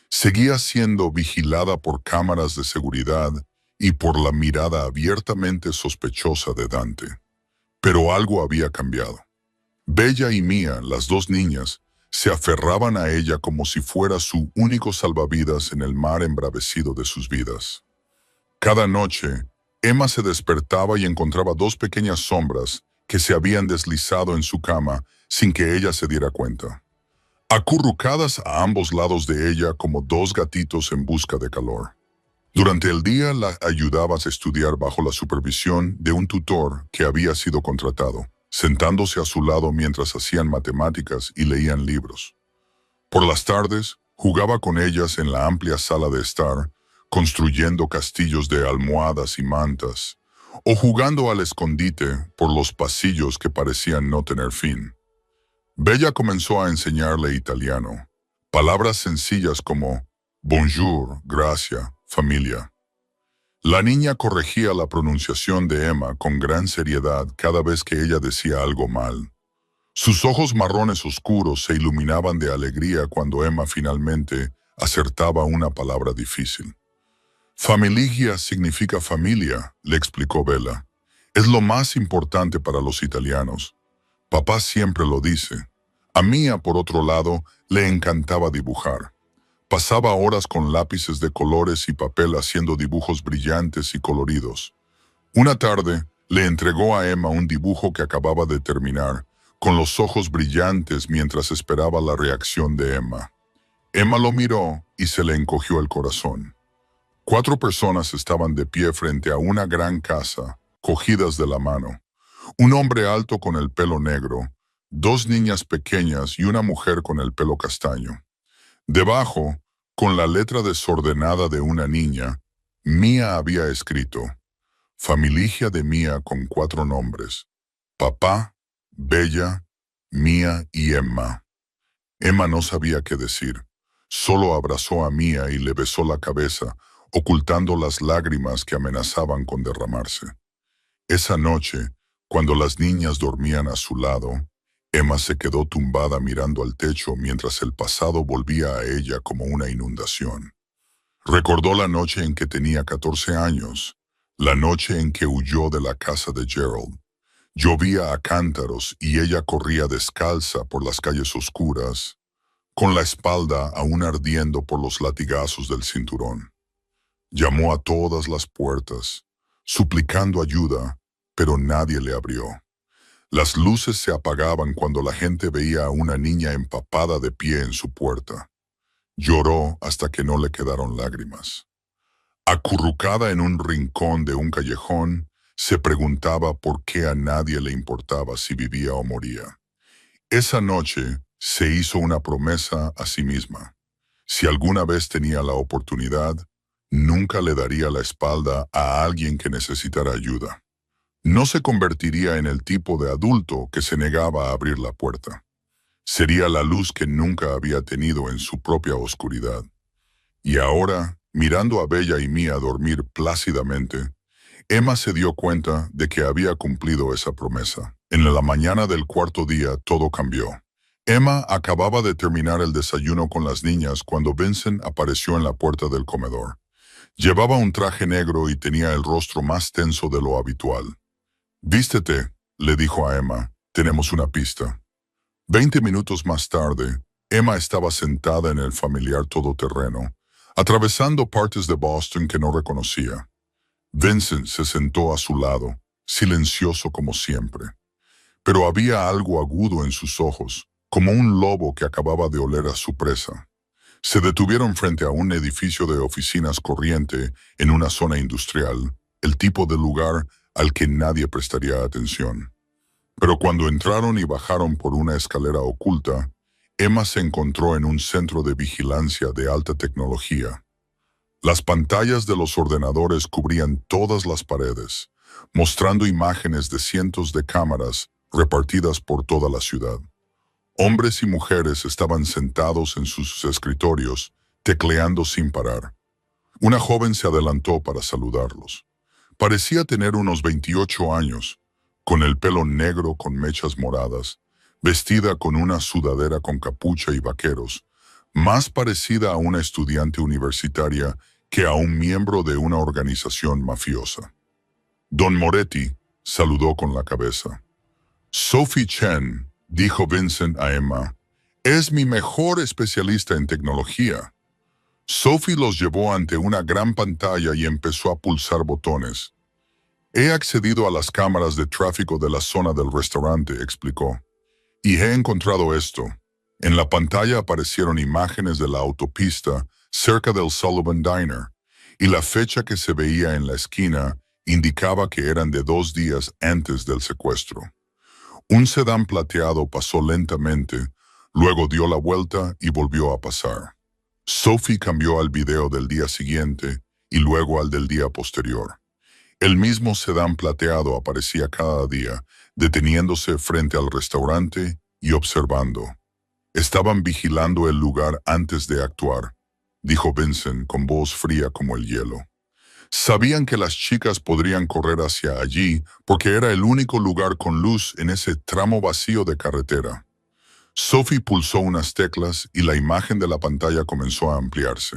Seguía siendo vigilada por cámaras de seguridad y por la mirada abiertamente sospechosa de Dante. Pero algo había cambiado. Bella y Mia, las 2 niñas, se aferraban a ella como si fuera su único salvavidas en el mar embravecido de sus vidas. Cada noche, Emma se despertaba y encontraba 2 pequeñas sombras que se habían deslizado en su cama sin que ella se diera cuenta. Acurrucadas a ambos lados de ella como 2 gatitos en busca de calor. Durante el día la ayudabas a estudiar bajo la supervisión de un tutor que había sido contratado, sentándose a su lado mientras hacían matemáticas y leían libros. Por las tardes, jugaba con ellas en la amplia sala de estar, construyendo castillos de almohadas y mantas, o jugando al escondite por los pasillos que parecían no tener fin. Bella comenzó a enseñarle italiano, palabras sencillas como bonjour, gracia, familia. La niña corregía la pronunciación de Emma con gran seriedad cada vez que ella decía algo mal. Sus ojos marrones oscuros se iluminaban de alegría cuando Emma finalmente acertaba una palabra difícil. Famiglia significa familia, le explicó Bella. Es lo más importante para los italianos. Papá siempre lo dice. A Mía, por otro lado, le encantaba dibujar. Pasaba horas con lápices de colores y papel haciendo dibujos brillantes y coloridos. Una tarde, le entregó a Emma un dibujo que acababa de terminar, con los ojos brillantes mientras esperaba la reacción de Emma. Emma lo miró y se le encogió el corazón. 4 personas estaban de pie frente a una gran casa, cogidas de la mano. Un hombre alto con el pelo negro, 2 niñas pequeñas y una mujer con el pelo castaño. Debajo, con la letra desordenada de una niña, Mía había escrito: Famiglia de Mía con 4 nombres: Papá, Bella, Mía y Emma. Emma no sabía qué decir. Solo abrazó a Mía y le besó la cabeza, ocultando las lágrimas que amenazaban con derramarse. Esa noche, cuando las niñas dormían a su lado, Emma se quedó tumbada mirando al techo mientras el pasado volvía a ella como una inundación. Recordó la noche en que tenía 14 años, la noche en que huyó de la casa de Gerald. Llovía a cántaros y ella corría descalza por las calles oscuras, con la espalda aún ardiendo por los latigazos del cinturón. Llamó a todas las puertas, suplicando ayuda, pero nadie le abrió. Las luces se apagaban cuando la gente veía a una niña empapada de pie en su puerta. Lloró hasta que no le quedaron lágrimas. Acurrucada en un rincón de un callejón, se preguntaba por qué a nadie le importaba si vivía o moría. Esa noche se hizo una promesa a sí misma. Si alguna vez tenía la oportunidad, nunca le daría la espalda a alguien que necesitara ayuda. No se convertiría en el tipo de adulto que se negaba a abrir la puerta. Sería la luz que nunca había tenido en su propia oscuridad. Y ahora, mirando a Bella y Mía dormir plácidamente, Emma se dio cuenta de que había cumplido esa promesa. En la mañana del 4.º día todo cambió. Emma acababa de terminar el desayuno con las niñas cuando Vincent apareció en la puerta del comedor. Llevaba un traje negro y tenía el rostro más tenso de lo habitual. «Vístete», le dijo a Emma, «tenemos una pista». 20 minutos más tarde, Emma estaba sentada en el familiar todoterreno, atravesando partes de Boston que no reconocía. Vincent se sentó a su lado, silencioso como siempre. Pero había algo agudo en sus ojos, como un lobo que acababa de oler a su presa. Se detuvieron frente a un edificio de oficinas corriente en una zona industrial, el tipo de lugar al que nadie prestaría atención. Pero cuando entraron y bajaron por una escalera oculta, Emma se encontró en un centro de vigilancia de alta tecnología. Las pantallas de los ordenadores cubrían todas las paredes, mostrando imágenes de cientos de cámaras repartidas por toda la ciudad. Hombres y mujeres estaban sentados en sus escritorios, tecleando sin parar. Una joven se adelantó para saludarlos. Parecía tener unos 28 años, con el pelo negro con mechas moradas, vestida con una sudadera con capucha y vaqueros, más parecida a una estudiante universitaria que a un miembro de una organización mafiosa. Don Moretti saludó con la cabeza. «Sophie Chen», dijo Vincent a Emma, «es mi mejor especialista en tecnología». Sophie los llevó ante una gran pantalla y empezó a pulsar botones. «He accedido a las cámaras de tráfico de la zona del restaurante», explicó. «Y he encontrado esto». En la pantalla aparecieron imágenes de la autopista cerca del Sullivan Diner y la fecha que se veía en la esquina indicaba que eran de 2 días antes del secuestro. Un sedán plateado pasó lentamente, luego dio la vuelta y volvió a pasar. Sophie cambió al video del día siguiente y luego al del día posterior. El mismo sedán plateado aparecía cada día, deteniéndose frente al restaurante y observando. Estaban vigilando el lugar antes de actuar, dijo Vincent con voz fría como el hielo. Sabían que las chicas podrían correr hacia allí porque era el único lugar con luz en ese tramo vacío de carretera. Sophie pulsó unas teclas y la imagen de la pantalla comenzó a ampliarse.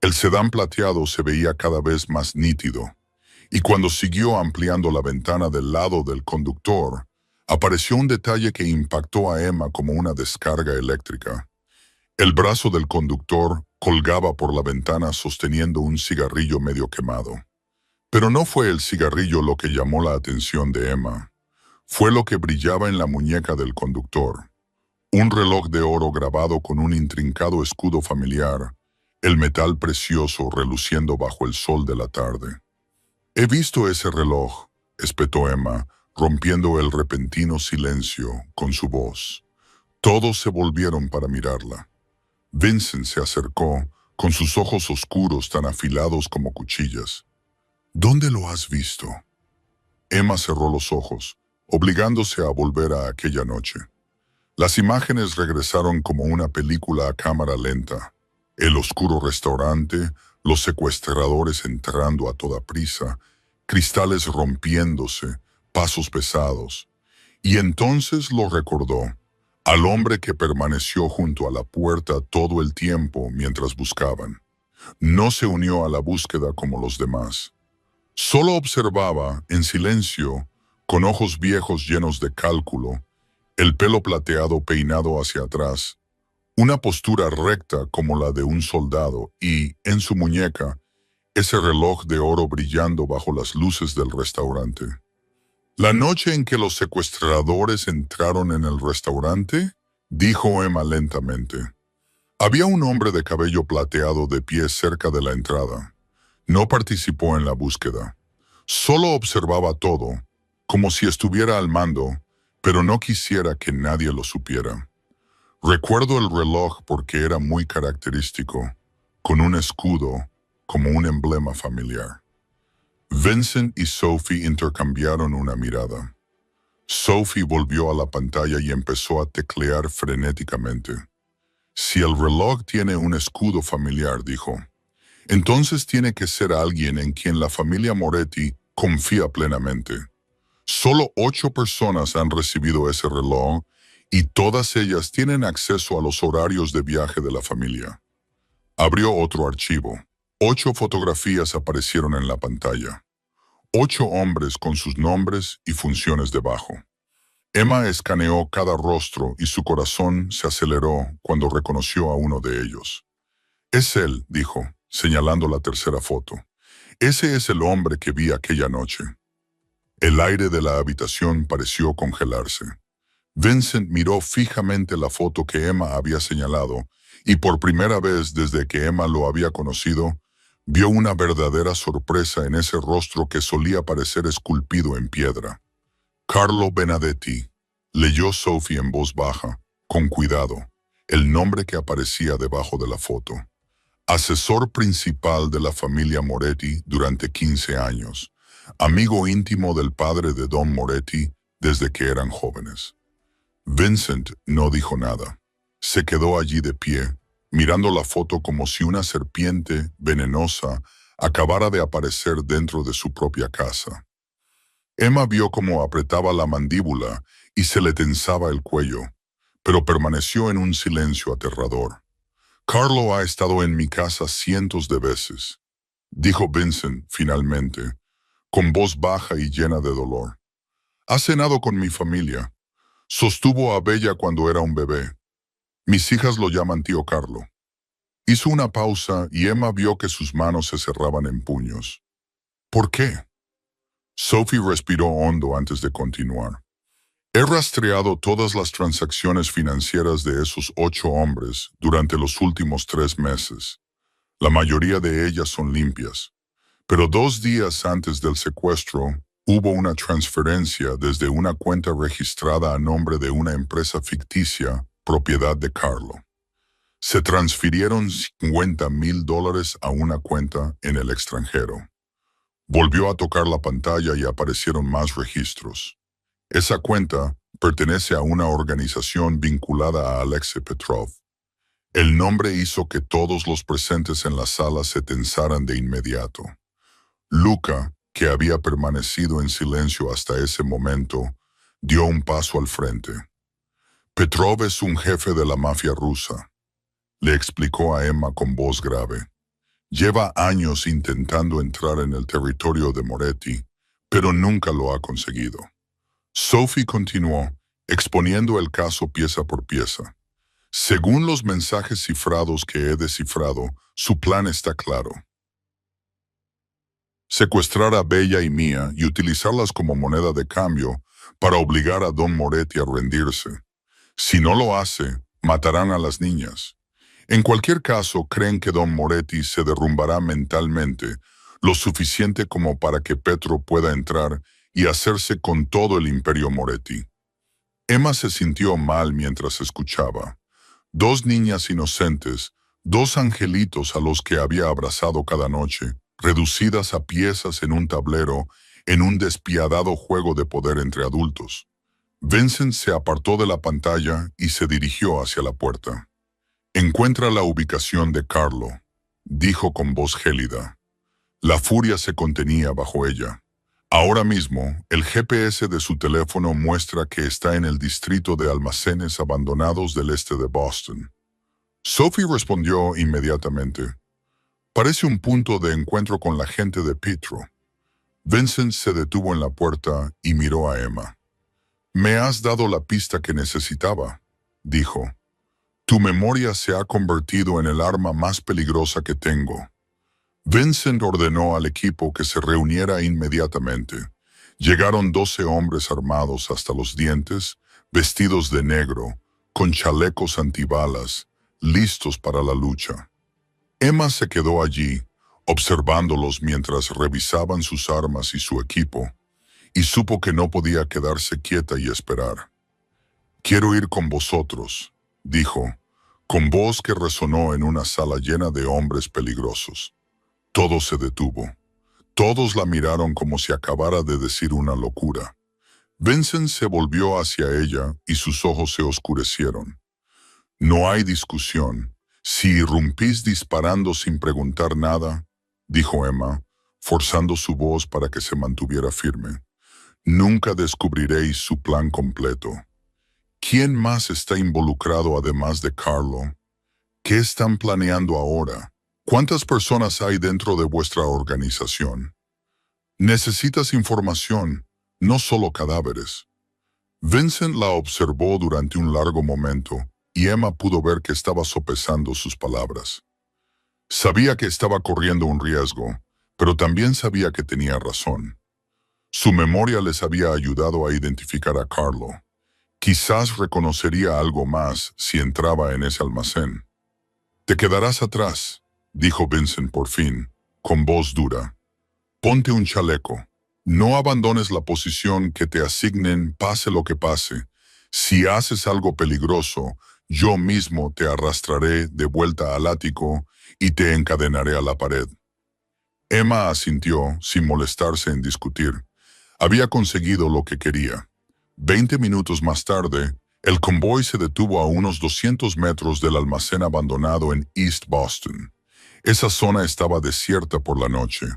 El sedán plateado se veía cada vez más nítido, y cuando siguió ampliando la ventana del lado del conductor, apareció un detalle que impactó a Emma como una descarga eléctrica. El brazo del conductor colgaba por la ventana sosteniendo un cigarrillo medio quemado. Pero no fue el cigarrillo lo que llamó la atención de Emma. Fue lo que brillaba en la muñeca del conductor. Un reloj de oro grabado con un intrincado escudo familiar, el metal precioso reluciendo bajo el sol de la tarde. «He visto ese reloj», espetó Emma, rompiendo el repentino silencio con su voz. Todos se volvieron para mirarla. Vincent se acercó, con sus ojos oscuros tan afilados como cuchillas. «¿Dónde lo has visto?» Emma cerró los ojos, obligándose a volver a aquella noche. Las imágenes regresaron como una película a cámara lenta. El oscuro restaurante, los secuestradores entrando a toda prisa, cristales rompiéndose, pasos pesados. Y entonces lo recordó, al hombre que permaneció junto a la puerta todo el tiempo mientras buscaban. No se unió a la búsqueda como los demás. Solo observaba, en silencio, con ojos viejos llenos de cálculo, el pelo plateado peinado hacia atrás, una postura recta como la de un soldado y, en su muñeca, ese reloj de oro brillando bajo las luces del restaurante. «¿La noche en que los secuestradores entraron en el restaurante?», dijo Emma lentamente. Había un hombre de cabello plateado de pie cerca de la entrada. No participó en la búsqueda. Solo observaba todo, como si estuviera al mando, pero no quisiera que nadie lo supiera. Recuerdo el reloj porque era muy característico, con un escudo, como un emblema familiar. Vincent y Sophie intercambiaron una mirada. Sophie volvió a la pantalla y empezó a teclear frenéticamente. «Si el reloj tiene un escudo familiar», dijo, «entonces tiene que ser alguien en quien la familia Moretti confía plenamente. Solo 8 personas han recibido ese reloj y todas ellas tienen acceso a los horarios de viaje de la familia». Abrió otro archivo. 8 fotografías aparecieron en la pantalla. 8 hombres con sus nombres y funciones debajo. Emma escaneó cada rostro y su corazón se aceleró cuando reconoció a uno de ellos. «Es él», dijo, señalando la tercera foto. «Ese es el hombre que vi aquella noche». El aire de la habitación pareció congelarse. Vincent miró fijamente la foto que Emma había señalado y por primera vez desde que Emma lo había conocido, vio una verdadera sorpresa en ese rostro que solía parecer esculpido en piedra. «Carlo Benedetti», leyó Sophie en voz baja, con cuidado, el nombre que aparecía debajo de la foto. Asesor principal de la familia Moretti durante 15 años, amigo íntimo del padre de Don Moretti desde que eran jóvenes. Vincent no dijo nada. Se quedó allí de pie, mirando la foto como si una serpiente venenosa acabara de aparecer dentro de su propia casa. Emma vio cómo apretaba la mandíbula y se le tensaba el cuello, pero permaneció en un silencio aterrador. «Carlo ha estado en mi casa cientos de veces», dijo Vincent finalmente, con voz baja y llena de dolor. «Ha cenado con mi familia. Sostuvo a Bella cuando era un bebé. Mis hijas lo llaman tío Carlo». Hizo una pausa y Emma vio que sus manos se cerraban en puños. «¿Por qué?». Sophie respiró hondo antes de continuar. «He rastreado todas las transacciones financieras de esos 8 hombres durante los últimos 3 meses. La mayoría de ellas son limpias. Pero 2 días antes del secuestro, hubo una transferencia desde una cuenta registrada a nombre de una empresa ficticia, propiedad de Carlo. Se transfirieron $50,000 a una cuenta en el extranjero. Volvió a tocar la pantalla y aparecieron más registros. Esa cuenta pertenece a una organización vinculada a Alexei Petrov. El nombre hizo que todos los presentes en la sala se tensaran de inmediato. Luka, que había permanecido en silencio hasta ese momento, dio un paso al frente. Petrov es un jefe de la mafia rusa, le explicó a Emma con voz grave. Lleva años intentando entrar en el territorio de Moretti, pero nunca lo ha conseguido. Sophie continuó, exponiendo el caso pieza por pieza. Según los mensajes cifrados que he descifrado, su plan está claro. Secuestrar a Bella y Mia y utilizarlas como moneda de cambio para obligar a Don Moretti a rendirse. Si no lo hace, matarán a las niñas. En cualquier caso, creen que Don Moretti se derrumbará mentalmente, lo suficiente como para que Petro pueda entrar y hacerse con todo el imperio Moretti. Emma se sintió mal mientras escuchaba. 2 niñas inocentes, 2 angelitos a los que había abrazado cada noche, reducidas a piezas en un tablero, en un despiadado juego de poder entre adultos. Vincent se apartó de la pantalla y se dirigió hacia la puerta. Encuentra la ubicación de Carlo, dijo con voz gélida. La furia se contenía bajo ella. Ahora mismo, el GPS de su teléfono muestra que está en el distrito de almacenes abandonados del este de Boston. Sophie respondió inmediatamente. Parece un punto de encuentro con la gente de Petro. Vincent se detuvo en la puerta y miró a Emma. Me has dado la pista que necesitaba, dijo. Tu memoria se ha convertido en el arma más peligrosa que tengo. Vincent ordenó al equipo que se reuniera inmediatamente. Llegaron 12 hombres armados hasta los dientes, vestidos de negro, con chalecos antibalas, listos para la lucha. Emma se quedó allí, observándolos mientras revisaban sus armas y su equipo, y supo que no podía quedarse quieta y esperar. Quiero ir con vosotros, dijo, con voz que resonó en una sala llena de hombres peligrosos. Todo se detuvo. Todos la miraron como si acabara de decir una locura. Vincent se volvió hacia ella y sus ojos se oscurecieron. No hay discusión. Si irrumpís disparando sin preguntar nada, dijo Emma, forzando su voz para que se mantuviera firme, nunca descubriréis su plan completo. ¿Quién más está involucrado además de Carlo? ¿Qué están planeando ahora? ¿Cuántas personas hay dentro de vuestra organización? Necesitas información, no solo cadáveres. Vincent la observó durante un largo momento y Emma pudo ver que estaba sopesando sus palabras. Sabía que estaba corriendo un riesgo, pero también sabía que tenía razón. Su memoria les había ayudado a identificar a Carlo. Quizás reconocería algo más si entraba en ese almacén. Te quedarás atrás, dijo Vincent por fin, con voz dura. Ponte un chaleco. No abandones la posición que te asignen pase lo que pase. Si haces algo peligroso, yo mismo te arrastraré de vuelta al ático y te encadenaré a la pared. Emma asintió, sin molestarse en discutir. Había conseguido lo que quería. 20 minutos más tarde, el convoy se detuvo a unos 200 metros del almacén abandonado en East Boston. Esa zona estaba desierta por la noche.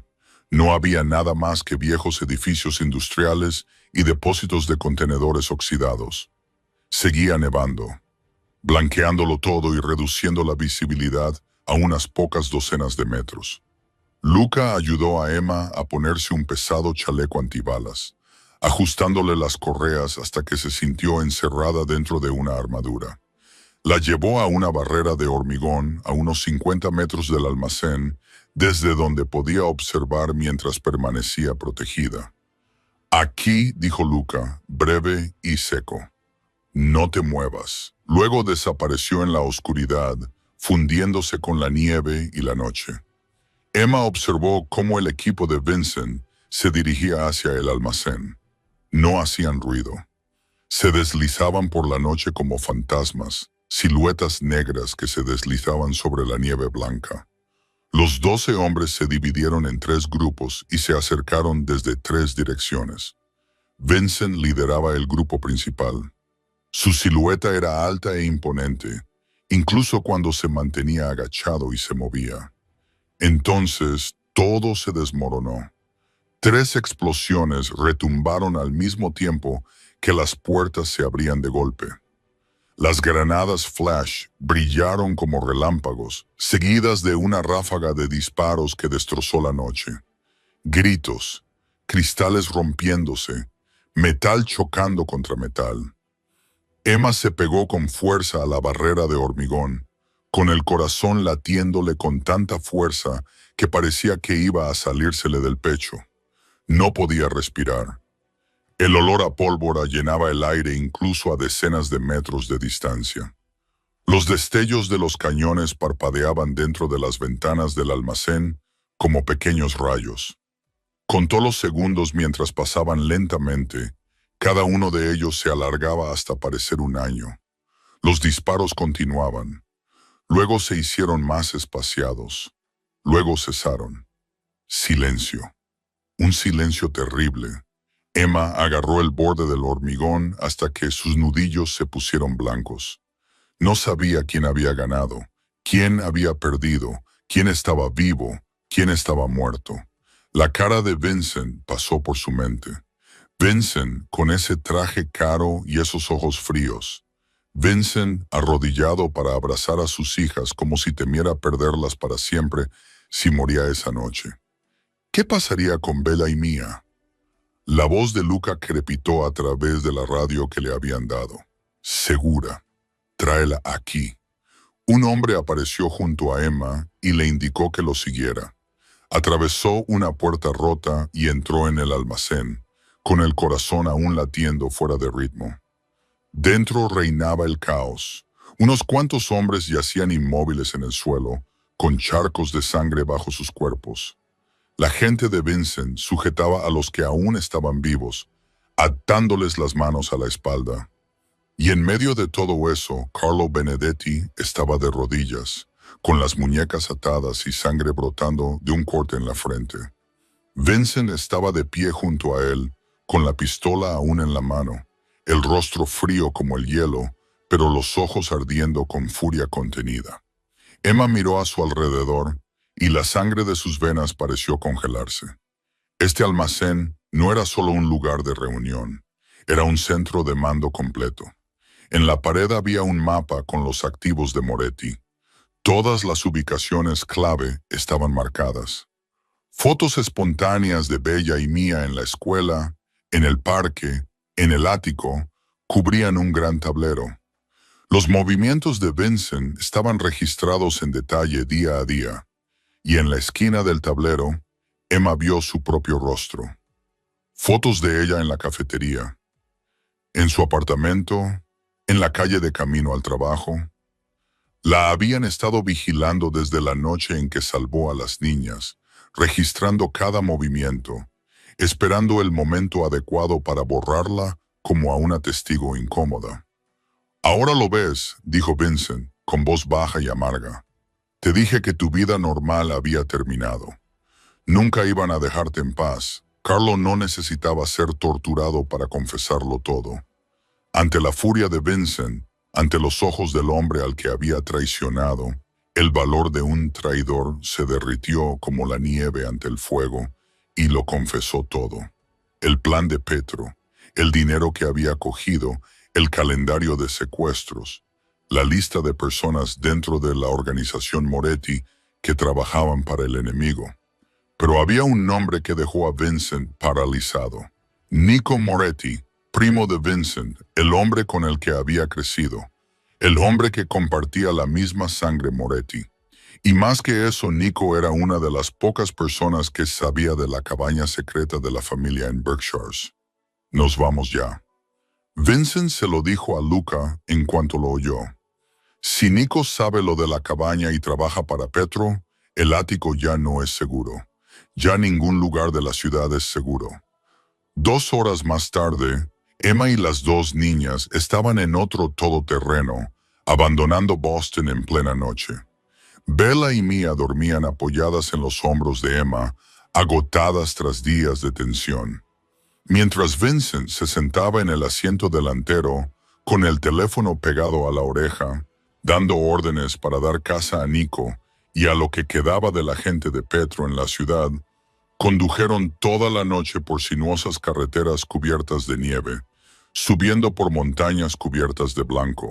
No había nada más que viejos edificios industriales y depósitos de contenedores oxidados. Seguía nevando, blanqueándolo todo y reduciendo la visibilidad a unas pocas docenas de metros. Luka ayudó a Emma a ponerse un pesado chaleco antibalas, ajustándole las correas hasta que se sintió encerrada dentro de una armadura. La llevó a una barrera de hormigón a unos 50 metros del almacén, desde donde podía observar mientras permanecía protegida. Aquí, dijo Luka, breve y seco. No te muevas. Luego desapareció en la oscuridad, fundiéndose con la nieve y la noche. Emma observó cómo el equipo de Vincent se dirigía hacia el almacén. No hacían ruido. Se deslizaban por la noche como fantasmas, siluetas negras que se deslizaban sobre la nieve blanca. Los 12 hombres se dividieron en 3 grupos y se acercaron desde 3 direcciones. Vincent lideraba el grupo principal. Su silueta era alta e imponente, incluso cuando se mantenía agachado y se movía. Entonces, todo se desmoronó. 3 explosiones retumbaron al mismo tiempo que las puertas se abrían de golpe. Las granadas flash brillaron como relámpagos, seguidas de una ráfaga de disparos que destrozó la noche. Gritos, cristales rompiéndose, metal chocando contra metal. Emma se pegó con fuerza a la barrera de hormigón, con el corazón latiéndole con tanta fuerza que parecía que iba a salírsele del pecho. No podía respirar. El olor a pólvora llenaba el aire incluso a decenas de metros de distancia. Los destellos de los cañones parpadeaban dentro de las ventanas del almacén como pequeños rayos. Contó los segundos mientras pasaban lentamente. Cada uno de ellos se alargaba hasta parecer un año. Los disparos continuaban. Luego se hicieron más espaciados. Luego cesaron. Silencio. Un silencio terrible. Emma agarró el borde del hormigón hasta que sus nudillos se pusieron blancos. No sabía quién había ganado, quién había perdido, quién estaba vivo, quién estaba muerto. La cara de Vincent pasó por su mente. Vincent con ese traje caro y esos ojos fríos. Vincent arrodillado para abrazar a sus hijas como si temiera perderlas para siempre si moría esa noche. ¿Qué pasaría con Bella y Mia? La voz de Luca crepitó a través de la radio que le habían dado. Segura. Tráela aquí. Un hombre apareció junto a Emma y le indicó que lo siguiera. Atravesó una puerta rota y entró en el almacén, con el corazón aún latiendo fuera de ritmo. Dentro reinaba el caos. Unos cuantos hombres yacían inmóviles en el suelo, con charcos de sangre bajo sus cuerpos. La gente de Vincent sujetaba a los que aún estaban vivos, atándoles las manos a la espalda. Y en medio de todo eso, Carlo Benedetti estaba de rodillas, con las muñecas atadas y sangre brotando de un corte en la frente. Vincent estaba de pie junto a él, con la pistola aún en la mano, el rostro frío como el hielo, pero los ojos ardiendo con furia contenida. Emma miró a su alrededor, y la sangre de sus venas pareció congelarse. Este almacén no era solo un lugar de reunión, era un centro de mando completo. En la pared había un mapa con los activos de Moretti. Todas las ubicaciones clave estaban marcadas. Fotos espontáneas de Bella y Mia en la escuela, en el parque, en el ático, cubrían un gran tablero. Los movimientos de Vincent estaban registrados en detalle día a día. Y en la esquina del tablero, Emma vio su propio rostro. Fotos de ella en la cafetería, en su apartamento, en la calle de camino al trabajo. La habían estado vigilando desde la noche en que salvó a las niñas, registrando cada movimiento, esperando el momento adecuado para borrarla como a una testigo incómoda. «Ahora lo ves», dijo Vincent, con voz baja y amarga. «Te dije que tu vida normal había terminado. Nunca iban a dejarte en paz. Carlo no necesitaba ser torturado para confesarlo todo». Ante la furia de Vincent, ante los ojos del hombre al que había traicionado, el valor de un traidor se derritió como la nieve ante el fuego y lo confesó todo. El plan de Petro, el dinero que había cogido, el calendario de secuestros, la lista de personas dentro de la organización Moretti que trabajaban para el enemigo. Pero había un nombre que dejó a Vincent paralizado. Nico Moretti, primo de Vincent, el hombre con el que había crecido, el hombre que compartía la misma sangre Moretti. Y más que eso, Nico era una de las pocas personas que sabía de la cabaña secreta de la familia en Berkshires. «Nos vamos ya». Vincent se lo dijo a Luca en cuanto lo oyó. Si Nico sabe lo de la cabaña y trabaja para Petro, el ático ya no es seguro. Ya ningún lugar de la ciudad es seguro. 2 horas más tarde, Emma y las dos niñas estaban en otro todoterreno, abandonando Boston en plena noche. Bella y Mia dormían apoyadas en los hombros de Emma, agotadas tras días de tensión. Mientras Vincent se sentaba en el asiento delantero, con el teléfono pegado a la oreja, dando órdenes para dar caza a Nico y a lo que quedaba de la gente de Petro en la ciudad, condujeron toda la noche por sinuosas carreteras cubiertas de nieve, subiendo por montañas cubiertas de blanco.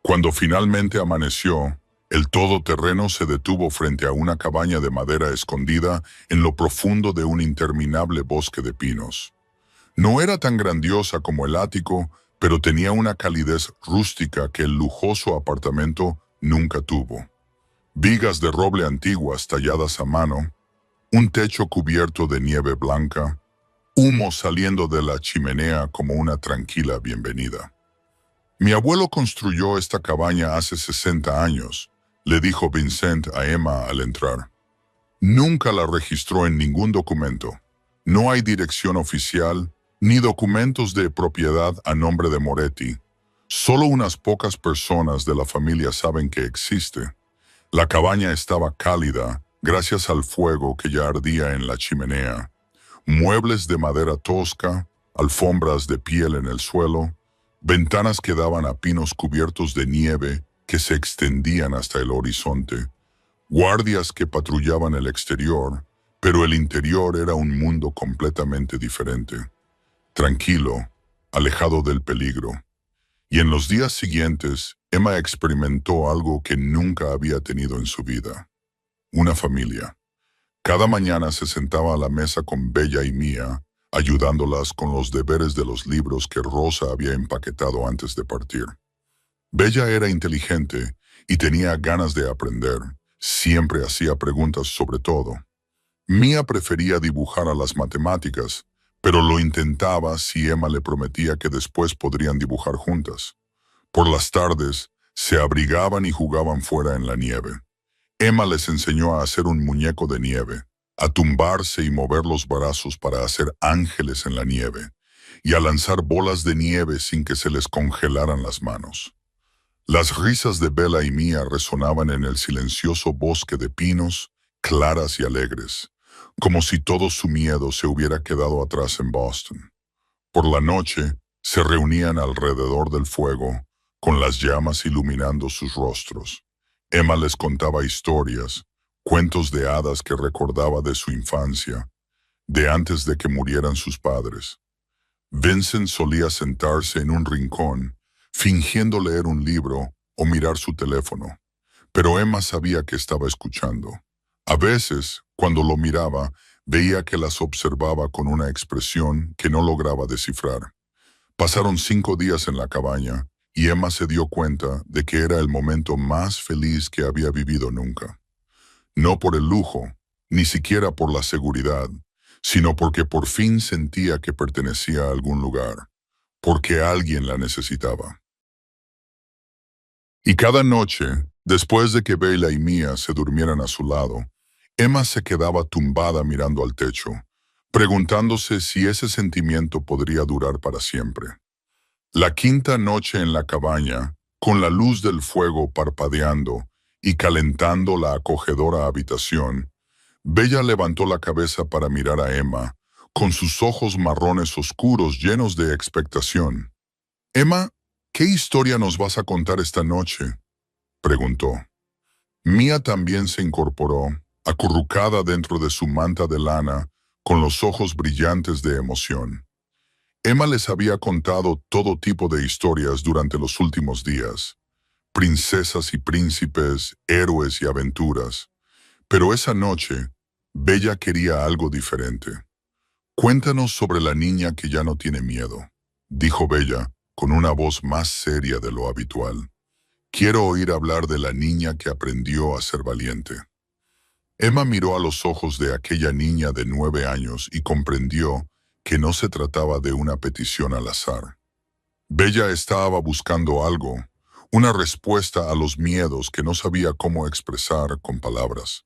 Cuando finalmente amaneció, el todoterreno se detuvo frente a una cabaña de madera escondida en lo profundo de un interminable bosque de pinos. No era tan grandiosa como el ático, pero tenía una calidez rústica que el lujoso apartamento nunca tuvo. Vigas de roble antiguas talladas a mano, un techo cubierto de nieve blanca, humo saliendo de la chimenea como una tranquila bienvenida. Mi abuelo construyó esta cabaña hace 60 años, le dijo Vincent a Emma al entrar. Nunca la registró en ningún documento. No hay dirección oficial, ni documentos de propiedad a nombre de Moretti. Solo unas pocas personas de la familia saben que existe. La cabaña estaba cálida gracias al fuego que ya ardía en la chimenea. Muebles de madera tosca, alfombras de piel en el suelo, ventanas que daban a pinos cubiertos de nieve que se extendían hasta el horizonte, guardias que patrullaban el exterior, pero el interior era un mundo completamente diferente. Tranquilo, alejado del peligro. Y en los días siguientes, Emma experimentó algo que nunca había tenido en su vida. Una familia. Cada mañana se sentaba a la mesa con Bella y Mia, ayudándolas con los deberes de los libros que Rosa había empaquetado antes de partir. Bella era inteligente y tenía ganas de aprender. Siempre hacía preguntas sobre todo. Mia prefería dibujar a las matemáticas, pero lo intentaba si Emma le prometía que después podrían dibujar juntas. Por las tardes, se abrigaban y jugaban fuera en la nieve. Emma les enseñó a hacer un muñeco de nieve, a tumbarse y mover los brazos para hacer ángeles en la nieve, y a lanzar bolas de nieve sin que se les congelaran las manos. Las risas de Bella y Mia resonaban en el silencioso bosque de pinos, claras y alegres, como si todo su miedo se hubiera quedado atrás en Boston. Por la noche, se reunían alrededor del fuego, con las llamas iluminando sus rostros. Emma les contaba historias, cuentos de hadas que recordaba de su infancia, de antes de que murieran sus padres. Vincent solía sentarse en un rincón, fingiendo leer un libro o mirar su teléfono, pero Emma sabía que estaba escuchando. A veces, cuando lo miraba, veía que las observaba con una expresión que no lograba descifrar. Pasaron 5 días en la cabaña y Emma se dio cuenta de que era el momento más feliz que había vivido nunca. No por el lujo, ni siquiera por la seguridad, sino porque por fin sentía que pertenecía a algún lugar, porque alguien la necesitaba. Y cada noche, después de que Bella y Mia se durmieran a su lado, Emma se quedaba tumbada mirando al techo, preguntándose si ese sentimiento podría durar para siempre. La quinta noche en la cabaña, con la luz del fuego parpadeando y calentando la acogedora habitación, Bella levantó la cabeza para mirar a Emma, con sus ojos marrones oscuros llenos de expectación. «Emma, ¿qué historia nos vas a contar esta noche?», preguntó. Mia también se incorporó, acurrucada dentro de su manta de lana, con los ojos brillantes de emoción. Emma les había contado todo tipo de historias durante los últimos días, princesas y príncipes, héroes y aventuras, pero esa noche, Bella quería algo diferente. «Cuéntanos sobre la niña que ya no tiene miedo», dijo Bella, con una voz más seria de lo habitual. «Quiero oír hablar de la niña que aprendió a ser valiente». Emma miró a los ojos de aquella niña de 9 años y comprendió que no se trataba de una petición al azar. Bella estaba buscando algo, una respuesta a los miedos que no sabía cómo expresar con palabras.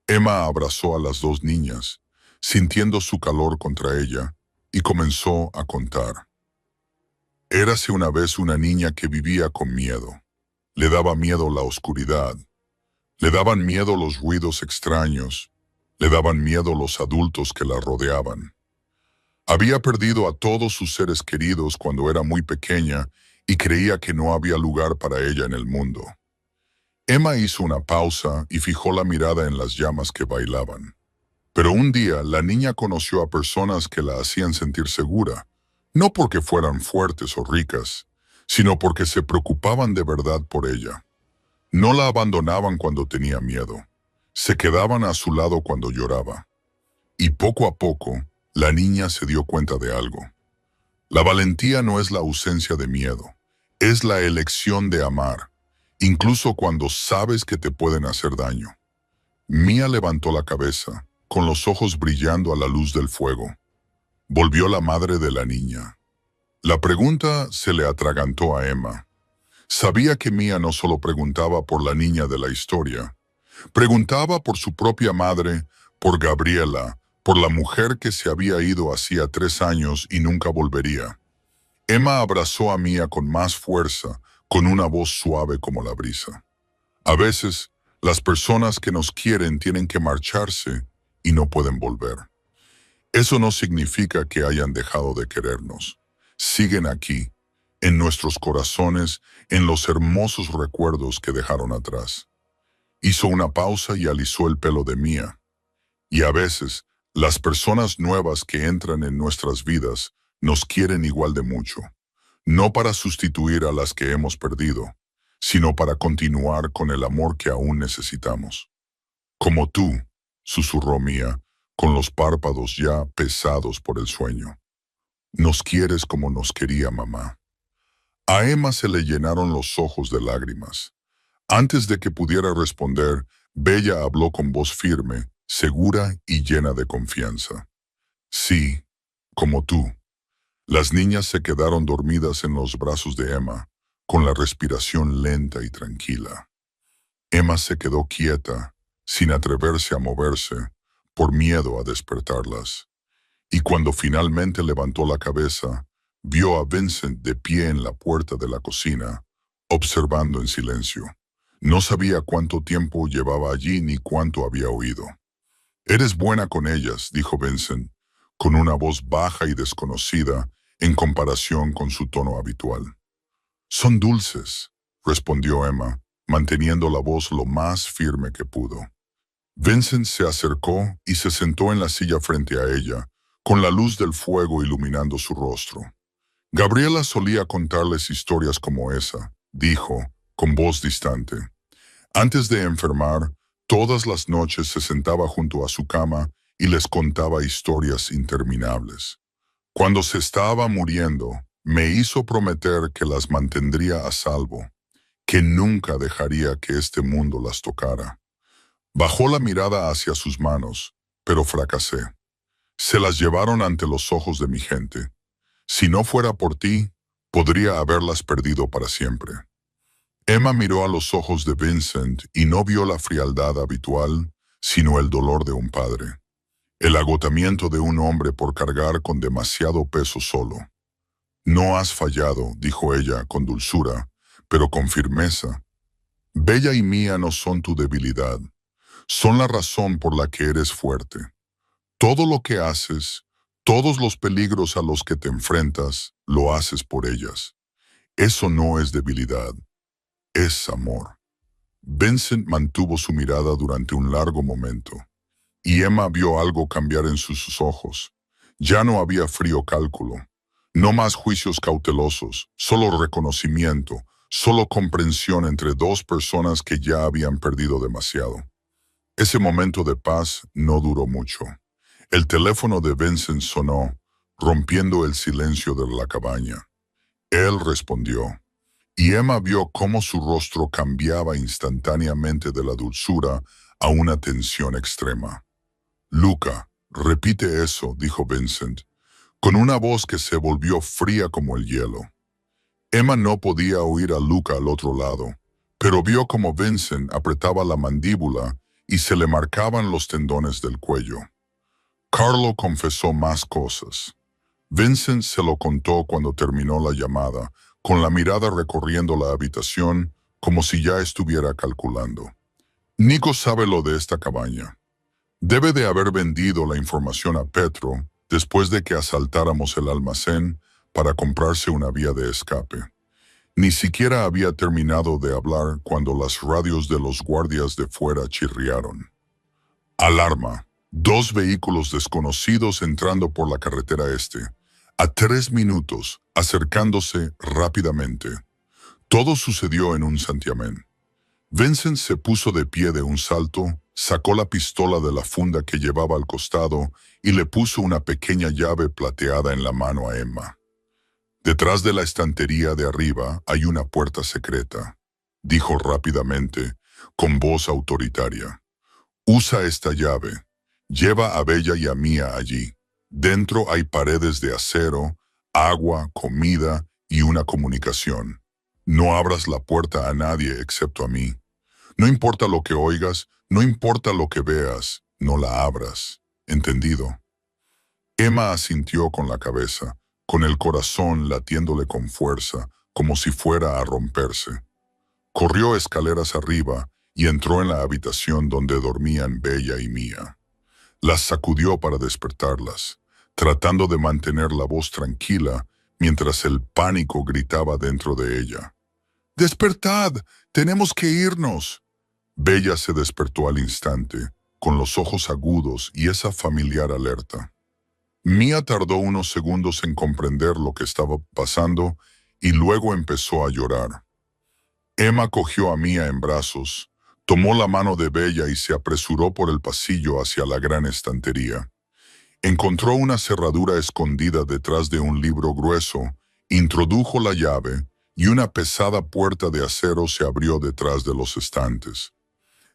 Emma abrazó a las dos niñas, sintiendo su calor contra ella, y comenzó a contar. Érase una vez una niña que vivía con miedo. Le daba miedo la oscuridad. Le daban miedo los ruidos extraños. Le daban miedo los adultos que la rodeaban. Había perdido a todos sus seres queridos cuando era muy pequeña y creía que no había lugar para ella en el mundo. Emma hizo una pausa y fijó la mirada en las llamas que bailaban. Pero un día la niña conoció a personas que la hacían sentir segura, no porque fueran fuertes o ricas, sino porque se preocupaban de verdad por ella. No la abandonaban cuando tenía miedo. Se quedaban a su lado cuando lloraba. Y poco a poco, la niña se dio cuenta de algo. La valentía no es la ausencia de miedo, es la elección de amar, incluso cuando sabes que te pueden hacer daño. Mía levantó la cabeza, con los ojos brillando a la luz del fuego. Volvió la madre de la niña. La pregunta se le atragantó a Emma. Sabía que Mía no solo preguntaba por la niña de la historia, preguntaba por su propia madre, por Gabriela, por la mujer que se había ido hacía 3 años y nunca volvería. Emma abrazó a Mía con más fuerza, con una voz suave como la brisa. A veces, las personas que nos quieren tienen que marcharse y no pueden volver. Eso no significa que hayan dejado de querernos. Siguen aquí, en nuestros corazones, en los hermosos recuerdos que dejaron atrás. Hizo una pausa y alisó el pelo de Mía. Y a veces, las personas nuevas que entran en nuestras vidas nos quieren igual de mucho, no para sustituir a las que hemos perdido, sino para continuar con el amor que aún necesitamos. Como tú, susurró Mía, con los párpados ya pesados por el sueño. Nos quieres como nos quería mamá. A Emma se le llenaron los ojos de lágrimas. Antes de que pudiera responder, Bella habló con voz firme, segura y llena de confianza. Sí, como tú. Las niñas se quedaron dormidas en los brazos de Emma, con la respiración lenta y tranquila. Emma se quedó quieta, sin atreverse a moverse, por miedo a despertarlas. Y cuando finalmente levantó la cabeza, vio a Vincent de pie en la puerta de la cocina, observando en silencio. No sabía cuánto tiempo llevaba allí ni cuánto había oído. «Eres buena con ellas», dijo Vincent, con una voz baja y desconocida en comparación con su tono habitual. «Son dulces», respondió Emma, manteniendo la voz lo más firme que pudo. Vincent se acercó y se sentó en la silla frente a ella, con la luz del fuego iluminando su rostro. Gabriela solía contarles historias como esa, dijo, con voz distante. Antes de enfermar, todas las noches se sentaba junto a su cama y les contaba historias interminables. Cuando se estaba muriendo, me hizo prometer que las mantendría a salvo, que nunca dejaría que este mundo las tocara. Bajó la mirada hacia sus manos, pero fracasé. Se las llevaron ante los ojos de mi gente. Si no fuera por ti, podría haberlas perdido para siempre. Emma miró a los ojos de Vincent y no vio la frialdad habitual, sino el dolor de un padre. El agotamiento de un hombre por cargar con demasiado peso solo. «No has fallado», dijo ella con dulzura, pero con firmeza. «Bella y Mía no son tu debilidad. Son la razón por la que eres fuerte. Todo lo que haces, todos los peligros a los que te enfrentas, lo haces por ellas. Eso no es debilidad, es amor». Vincent mantuvo su mirada durante un largo momento, y Emma vio algo cambiar en sus ojos. Ya no había frío cálculo, no más juicios cautelosos, solo reconocimiento, solo comprensión entre dos personas que ya habían perdido demasiado. Ese momento de paz no duró mucho. El teléfono de Vincent sonó, rompiendo el silencio de la cabaña. Él respondió, y Emma vio cómo su rostro cambiaba instantáneamente de la dulzura a una tensión extrema. «Luca, repite eso», dijo Vincent, con una voz que se volvió fría como el hielo. Emma no podía oír a Luca al otro lado, pero vio como Vincent apretaba la mandíbula y se le marcaban los tendones del cuello. Carlo confesó más cosas. Vincent se lo contó cuando terminó la llamada, con la mirada recorriendo la habitación como si ya estuviera calculando. Nico sabe lo de esta cabaña. Debe de haber vendido la información a Petro después de que asaltáramos el almacén para comprarse una vía de escape. Ni siquiera había terminado de hablar cuando las radios de los guardias de fuera chirriaron. Alarma. 2 vehículos desconocidos entrando por la carretera este. A 3 minutos, acercándose rápidamente. Todo sucedió en un santiamén. Vincent se puso de pie de un salto, sacó la pistola de la funda que llevaba al costado y le puso una pequeña llave plateada en la mano a Emma. Detrás de la estantería de arriba hay una puerta secreta, dijo rápidamente, con voz autoritaria. Usa esta llave. Lleva a Bella y a Mía allí. Dentro hay paredes de acero, agua, comida y una comunicación. No abras la puerta a nadie excepto a mí. No importa lo que oigas, no importa lo que veas, no la abras. ¿Entendido? Emma asintió con la cabeza, con el corazón latiéndole con fuerza, como si fuera a romperse. Corrió escaleras arriba y entró en la habitación donde dormían Bella y Mía. Las sacudió para despertarlas, tratando de mantener la voz tranquila mientras el pánico gritaba dentro de ella. ¡Despertad! ¡Tenemos que irnos! Bella se despertó al instante, con los ojos agudos y esa familiar alerta. Mía tardó unos segundos en comprender lo que estaba pasando y luego empezó a llorar. Emma cogió a Mía en brazos, tomó la mano de Bella y se apresuró por el pasillo hacia la gran estantería. Encontró una cerradura escondida detrás de un libro grueso, introdujo la llave y una pesada puerta de acero se abrió detrás de los estantes.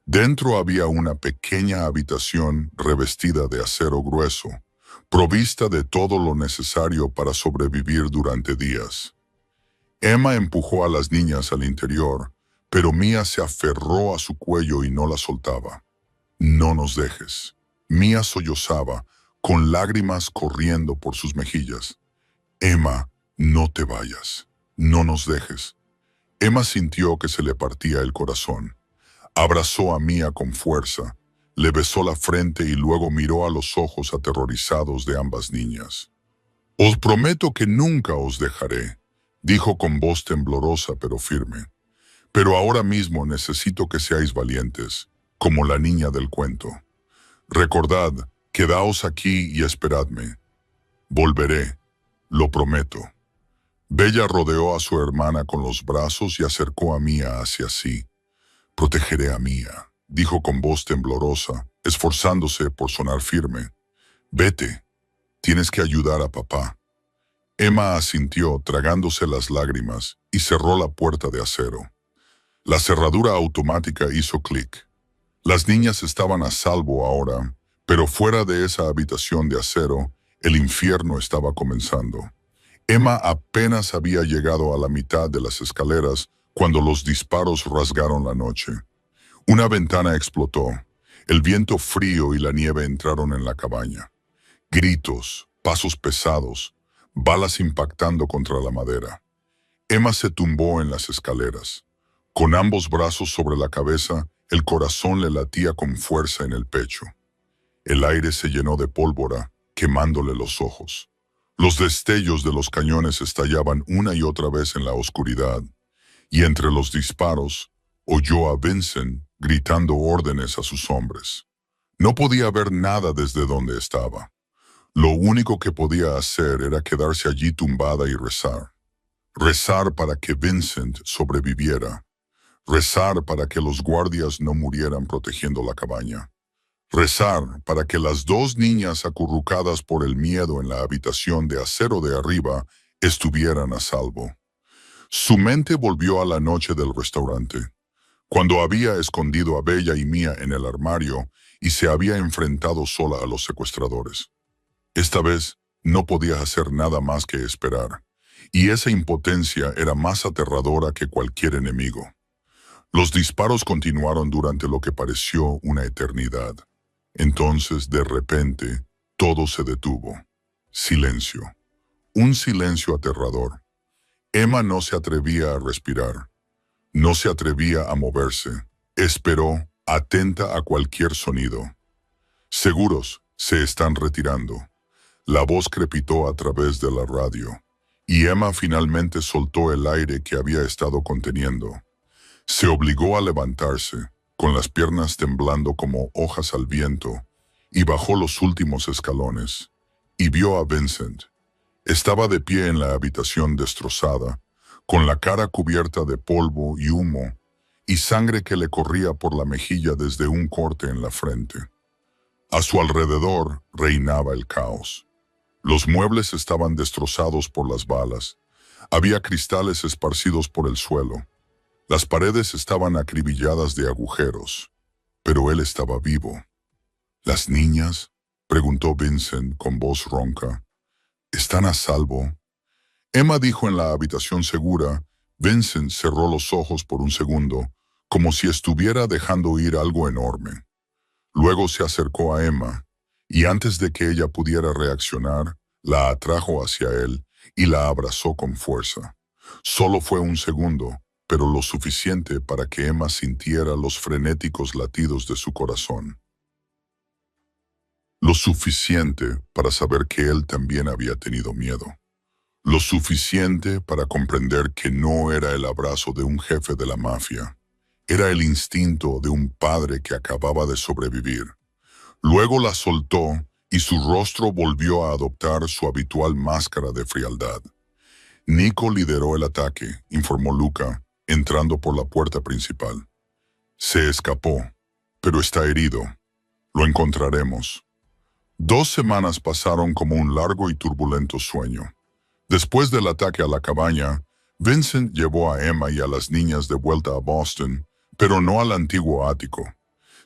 Dentro había una pequeña habitación revestida de acero grueso, provista de todo lo necesario para sobrevivir durante días. Emma empujó a las niñas al interior, pero Mía se aferró a su cuello y no la soltaba. «No nos dejes». Mía sollozaba, con lágrimas corriendo por sus mejillas. «Emma, no te vayas. No nos dejes». Emma sintió que se le partía el corazón. Abrazó a Mía con fuerza, le besó la frente y luego miró a los ojos aterrorizados de ambas niñas. «Os prometo que nunca os dejaré», dijo con voz temblorosa pero firme. «Pero ahora mismo necesito que seáis valientes, como la niña del cuento. Recordad, quedaos aquí y esperadme. Volveré, lo prometo». Bella rodeó a su hermana con los brazos y acercó a Mía hacia sí. «Protegeré a Mía», dijo con voz temblorosa, esforzándose por sonar firme. «Vete, tienes que ayudar a papá». Emma asintió, tragándose las lágrimas, y cerró la puerta de acero. La cerradura automática hizo clic. Las niñas estaban a salvo ahora, pero fuera de esa habitación de acero, el infierno estaba comenzando. Emma apenas había llegado a la mitad de las escaleras cuando los disparos rasgaron la noche. Una ventana explotó. El viento frío y la nieve entraron en la cabaña. Gritos, pasos pesados, balas impactando contra la madera. Emma se tumbó en las escaleras. Con ambos brazos sobre la cabeza, el corazón le latía con fuerza en el pecho. El aire se llenó de pólvora, quemándole los ojos. Los destellos de los cañones estallaban una y otra vez en la oscuridad, y entre los disparos, oyó a Vincent gritando órdenes a sus hombres. No podía ver nada desde donde estaba. Lo único que podía hacer era quedarse allí tumbada y rezar. Rezar para que Vincent sobreviviera. Rezar para que los guardias no murieran protegiendo la cabaña. Rezar para que las 2 niñas acurrucadas por el miedo en la habitación de acero de arriba estuvieran a salvo. Su mente volvió a la noche del restaurante, cuando había escondido a Bella y Mía en el armario y se había enfrentado sola a los secuestradores. Esta vez no podía hacer nada más que esperar, y esa impotencia era más aterradora que cualquier enemigo. Los disparos continuaron durante lo que pareció una eternidad. Entonces, de repente, todo se detuvo. Silencio. Un silencio aterrador. Emma no se atrevía a respirar. No se atrevía a moverse. Esperó, atenta a cualquier sonido. Seguros, se están retirando. La voz crepitó a través de la radio, y Emma finalmente soltó el aire que había estado conteniendo. Se obligó a levantarse, con las piernas temblando como hojas al viento, y bajó los últimos escalones, y vio a Vincent. Estaba de pie en la habitación destrozada, con la cara cubierta de polvo y humo, y sangre que le corría por la mejilla desde un corte en la frente. A su alrededor reinaba el caos. Los muebles estaban destrozados por las balas. Había cristales esparcidos por el suelo. Las paredes estaban acribilladas de agujeros, pero él estaba vivo. ¿Las niñas?, preguntó Vincent con voz ronca. ¿Están a salvo? Emma dijo en la habitación segura. Vincent cerró los ojos por un segundo, como si estuviera dejando ir algo enorme. Luego se acercó a Emma, y antes de que ella pudiera reaccionar, la atrajo hacia él y la abrazó con fuerza. Solo fue un segundo, pero lo suficiente para que Emma sintiera los frenéticos latidos de su corazón. Lo suficiente para saber que él también había tenido miedo. Lo suficiente para comprender que no era el abrazo de un jefe de la mafia. Era el instinto de un padre que acababa de sobrevivir. Luego la soltó y su rostro volvió a adoptar su habitual máscara de frialdad. Nico lideró el ataque, informó Luca, entrando por la puerta principal. Se escapó, pero está herido. Lo encontraremos. 2 semanas pasaron como un largo y turbulento sueño. Después del ataque a la cabaña, Vincent llevó a Emma y a las niñas de vuelta a Boston, pero no al antiguo ático.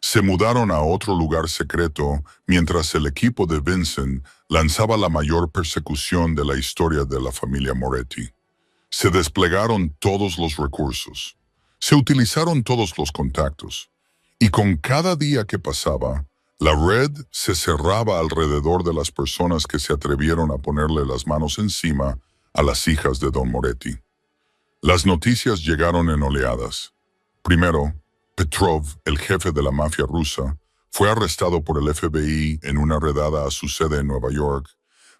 Se mudaron a otro lugar secreto mientras el equipo de Vincent lanzaba la mayor persecución de la historia de la familia Moretti. Se desplegaron todos los recursos. Se utilizaron todos los contactos. Y con cada día que pasaba, la red se cerraba alrededor de las personas que se atrevieron a ponerle las manos encima a las hijas de Don Moretti. Las noticias llegaron en oleadas. Primero, Petrov, el jefe de la mafia rusa, fue arrestado por el FBI en una redada a su sede en Nueva York,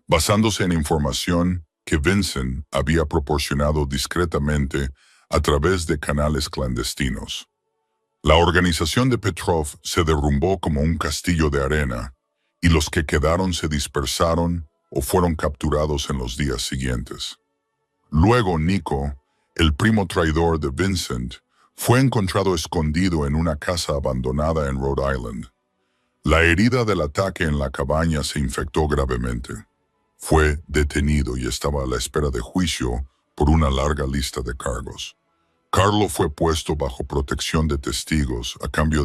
basándose en información que Vincent había proporcionado discretamente a través de canales clandestinos. La organización de Petrov se derrumbó como un castillo de arena, y los que quedaron se dispersaron o fueron capturados en los días siguientes. Luego Nico, el primo traidor de Vincent, fue encontrado escondido en una casa abandonada en Rhode Island. La herida del ataque en la cabaña se infectó gravemente. Fue detenido y estaba a la espera de juicio por una larga lista de cargos. Carlo fue puesto bajo protección de testigos a cambio